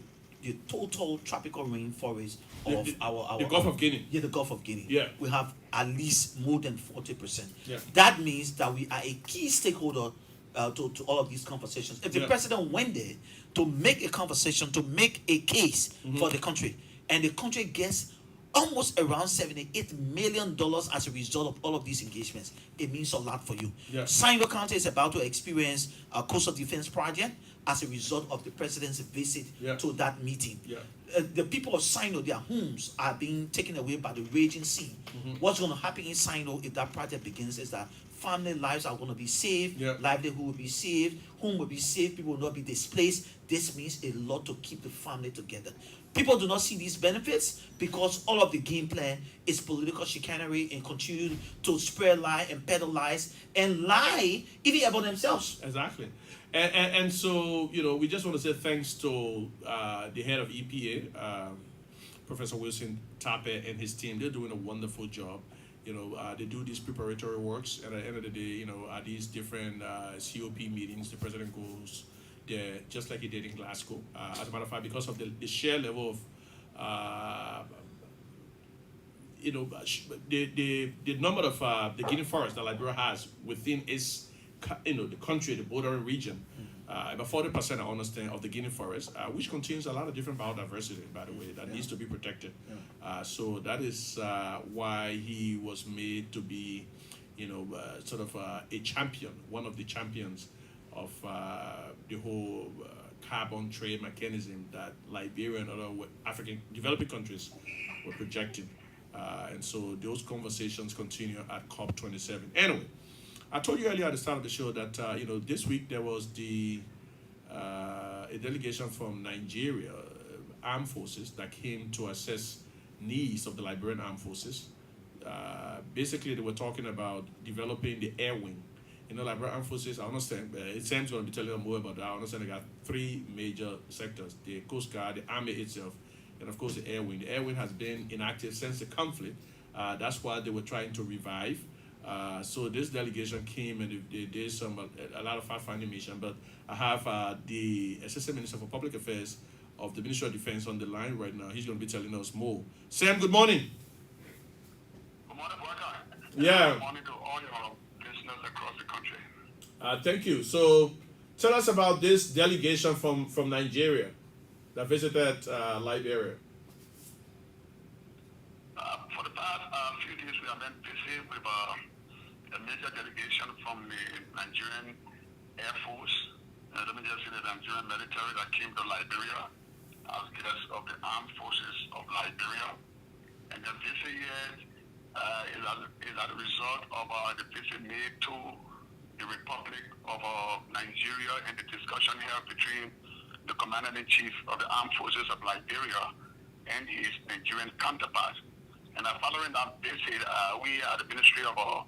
Speaker 3: total tropical rainforest of our
Speaker 1: the Gulf of Guinea.
Speaker 3: Yeah, the Gulf of Guinea.
Speaker 1: Yeah.
Speaker 3: We have at least more than 40%.
Speaker 1: Yeah.
Speaker 3: That means that we are a key stakeholder to all of these conversations. If the president went there to make a conversation, to make a case for the country, and the country gets almost around $78 million as a result of all of these engagements, it means a lot for you.
Speaker 1: Yeah.
Speaker 3: Sango County is about to experience a coastal defense project as a result of the president's visit to that meeting.
Speaker 1: Yeah.
Speaker 3: The people of Sino, their homes are being taken away by the raging sea. What's going to happen in Sino if that project begins is that family lives are going to be saved, livelihood will be saved, home will be saved, people will not be displaced. This means a lot to keep the family together. People do not see these benefits because all of the game plan is political chicanery and continue to spread lie and peddle lies and lie even about themselves.
Speaker 1: Exactly. And so, we just want to say thanks to the head of EPA, Professor Wilson Tape and his team. They're doing a wonderful job. They do these preparatory works, and at the end of the day, at these different COP meetings, the president goes there just like he did in Glasgow. As a matter of fact, because of the sheer level of the number of the Guinea forest that Liberia has within its the country, the bordering region, about 40% I understand of the Guinea forest, which contains a lot of different biodiversity, by the way, that needs to be protected. So that is why he was made to be, sort of a champion, one of the champions of the whole carbon trade mechanism that Liberia and other African developing countries were projecting. And so those conversations continue at COP27. Anyway, I told you earlier at the start of the show that this week there was a delegation from Nigeria, armed forces, that came to assess needs of the Liberian armed forces. Basically, they were talking about developing the air wing. Liberian armed forces, I understand, Sam's going to be telling them more about that. I understand they got three major sectors: the Coast Guard, the Army itself, and of course the air wing. The air wing has been inactive since the conflict. That's why they were trying to revive. So this delegation came and they did a lot of fact-finding mission. But I have the Assistant Minister for Public Affairs of the Ministry of Defense on the line right now. He's going to be telling us more. Sam, good morning.
Speaker 5: Good morning, brother.
Speaker 1: Yeah.
Speaker 5: Good morning to all your listeners across the country.
Speaker 1: Thank you. So tell us about this delegation from Nigeria that visited Liberia.
Speaker 5: For the past few days, we have been busy with a major delegation from the Nigerian Air Force, let me just say the Nigerian military that came to Liberia as guests of the armed forces of Liberia. And the visit here is as a result of the visit made to the Republic of Nigeria and the discussion here between the Commander-in-Chief of the Armed Forces of Liberia and his Nigerian counterpart. And following that visit, we at the Ministry of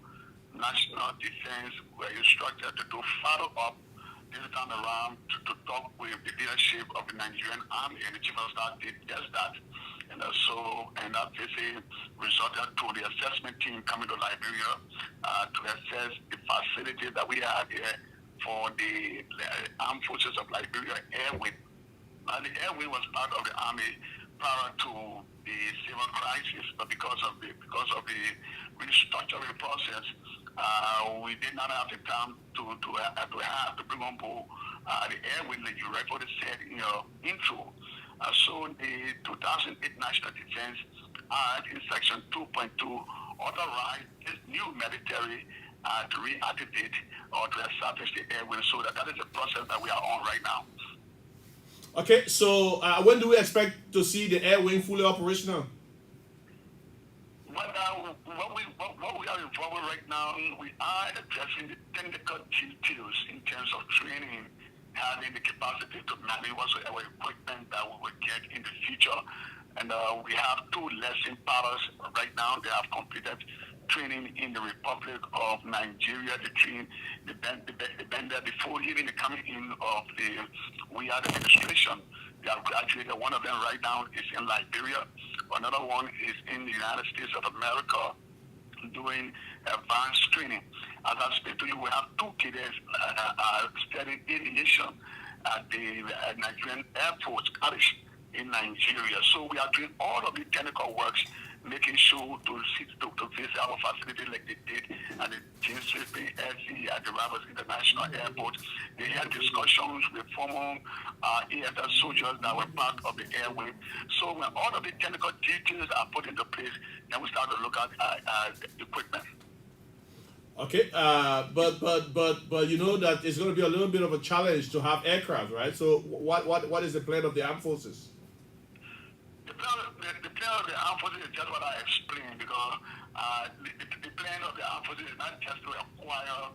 Speaker 5: National Defense were instructed to follow up this time around to talk with the leadership of the Nigerian Army, and the Chief of Staff did just that. And that visit resulted to the assessment team coming to Liberia to assess the facility that we have here for the Armed Forces of Liberia Air Wing. Now, the Air Wing was part of the Army prior to the civil crisis, but because of the restructuring process, we did not have the time to bring on board the Air Wing that you rightfully said in your intro. So the 2008 National Defense Act in Section 2.2 authorize this new military to reactivate or to establish the airway. So that is the process that we are on right now.
Speaker 1: Okay, so when do we expect to see the air wing fully operational?
Speaker 5: What we are involved with right now, we are addressing the technical details in terms of training, having the capacity to manage whatsoever equipment that we will get in the future. And we have 2 lesson pilots right now. They have completed training in the Republic of Nigeria. They trained the band there before even the coming in of the we are the administration. They have graduated. One of them right now is in Liberia. Another one is in the United States of America doing advanced training. As I speak to you, we have 2 cadets studying aviation at the Nigerian Air Force College in Nigeria. So we are doing all of the technical works, making sure to visit our facility like they did at the James Fitzgerald SC at the Roberts International Airport. They had discussions with former AFS soldiers that were part of the airway. So when all of the technical details are put into place, then we start to look at equipment.
Speaker 1: Okay, but you know that it's going to be a little bit of a challenge to have aircraft, right? So what is the plan of the armed forces?
Speaker 5: The plan of the armed forces is just what I explained, because the plan of the armed forces is not just to acquire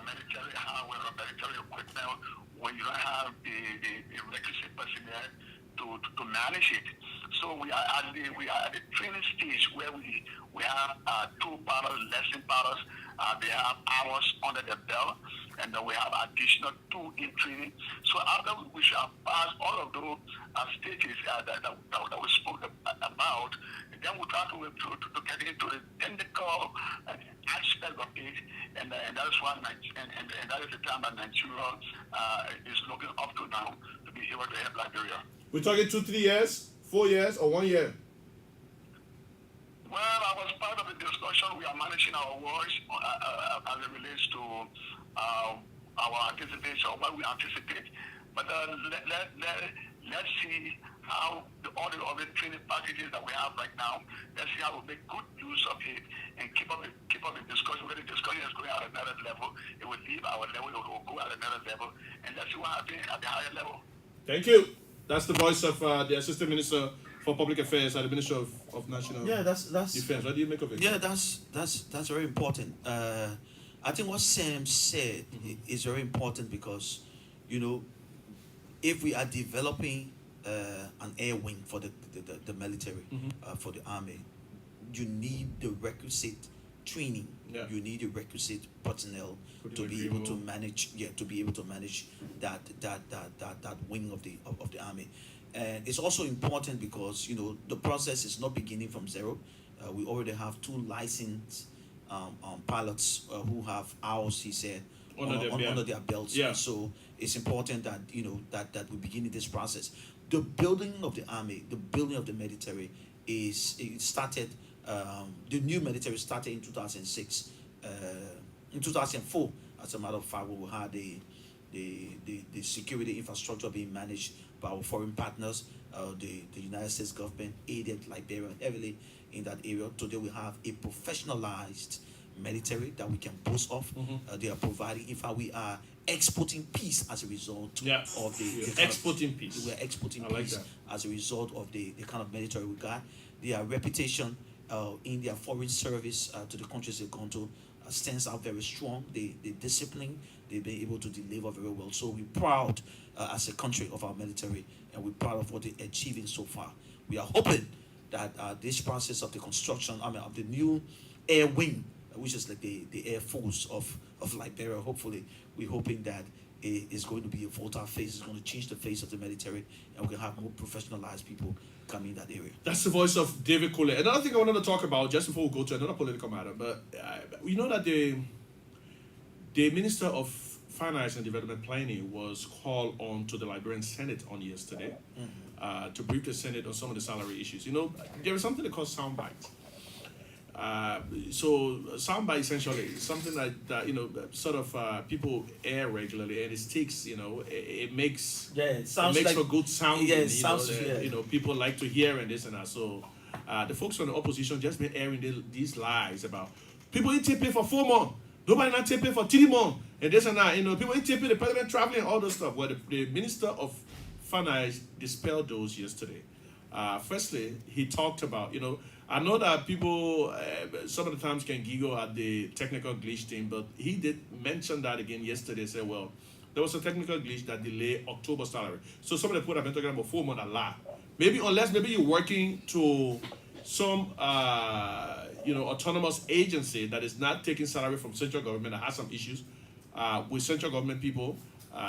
Speaker 5: military hardware or military equipment when you don't have the requisite personnel to manage it. So we are at the training stage where we have 2 pilots, lesson pilots. They have hours under their belt, and then we have additional 2 in training. So after we shall pass all of those stages that we spoke about, then we try to get into the technical aspect of it, and that is why and that is the time that Nigeria is looking up to now to be able to help Liberia.
Speaker 1: We're talking 2, 3 years, 4 years, or 1 year?
Speaker 5: Well, I was part of the discussion. We are managing our works as it relates to our anticipation, what we anticipate. But let's see how all the training packages that we have right now, let's see how we make good use of it and keep up the discussion. When the discussion is going at another level, it will leave our level, it will go at another level, and let's see what happens at the higher level.
Speaker 1: Thank you. That's the voice of the Assistant Minister for Public Affairs at the Ministry of National Defense. What do you make of it?
Speaker 3: Yeah, that's very important. I think what Sam said is very important, because, you know, if we are developing an air wing for the military, for the army, you need the requisite training.
Speaker 1: Yeah.
Speaker 3: You need the requisite personnel to be able to manage. To be able to manage that wing of the army. And it's also important because, you know, the process is not beginning from zero. We already have 2 licensed pilots who have hours, he said, under their belts.
Speaker 1: Yeah.
Speaker 3: So it's important that, you know, that we begin this process. The building of the army, the building of the military started. The new military started in 2006. In 2004, as a matter of fact, we had the security infrastructure being managed by our foreign partners. The United States government aided Liberia heavily in that area. Today we have a professionalized military that we can boast of. They are providing, in fact, we are exporting peace as a result of the
Speaker 1: exporting peace.
Speaker 3: We're exporting
Speaker 1: I like
Speaker 3: peace
Speaker 1: that.
Speaker 3: as a result of the kind of military we got. Their reputation in their foreign service to the countries they've gone to stands out very strong. The discipline, they've been able to deliver very well. So we're proud as a country of our military, and we're proud of what they're achieving so far. We are hoping that this process of the construction, of the new air wing, which is like the air force of Liberia, hopefully, we're hoping that it is going to be a volatile phase. It's going to change the face of the military, and we can have more professionalized people coming in that area.
Speaker 1: That's the voice of David Cole. Another thing I wanted to talk about, just before we go to another political matter, but you know that the Minister of Finance and Development Planning was called on to the Liberian Senate on yesterday to brief the Senate on some of the salary issues. You know, there is something they call soundbite. So soundbite essentially is something that you know, sort of people air regularly, and it sticks. You know, it makes
Speaker 3: it sounds
Speaker 1: it makes
Speaker 3: like
Speaker 1: for good sound.
Speaker 3: it sounds
Speaker 1: you know, people like to hear and this and that. So the folks on the opposition just been airing these lies about people in TP for 4 months, nobody not TP for 3 months, and this and that. People in TP, the president traveling, all those stuff. Well, the Minister of Finance dispelled those yesterday. Firstly, he talked about, I know that people some of the times can giggle at the technical glitch thing, but he did mention that again yesterday. Said, well, there was a technical glitch that delayed October salary. So some of the people have been talking about 4 months a lot. Maybe unless you're working to some autonomous agency that is not taking salary from central government that has some issues with central government people.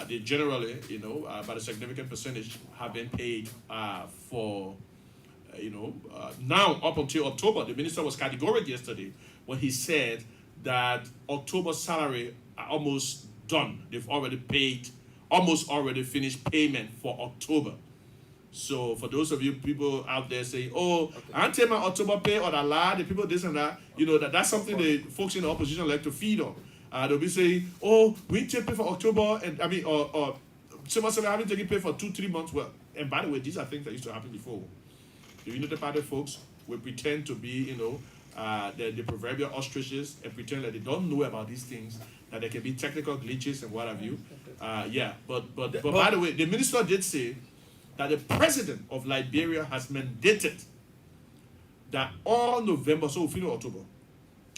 Speaker 1: They generally, about a significant percentage have been paid for, now up until October. The minister was categorical yesterday when he said that October salary are almost done. They've already paid, almost already finished payment for October. So for those of you people out there saying, oh, I can't take my October pay or the lie, the people this and that, that's something the folks in the opposition like to feed on. They'll be saying, oh, we take pay for October, and or someone said I haven't taken pay for 2-3 months. Well, and by the way, these are things that used to happen before. The United Party folks will pretend to be, the proverbial ostriches and pretend that they don't know about these things, that there can be technical glitches and what have you. But by the way, the minister did say that the president of Liberia has mandated that all November, so we finish October,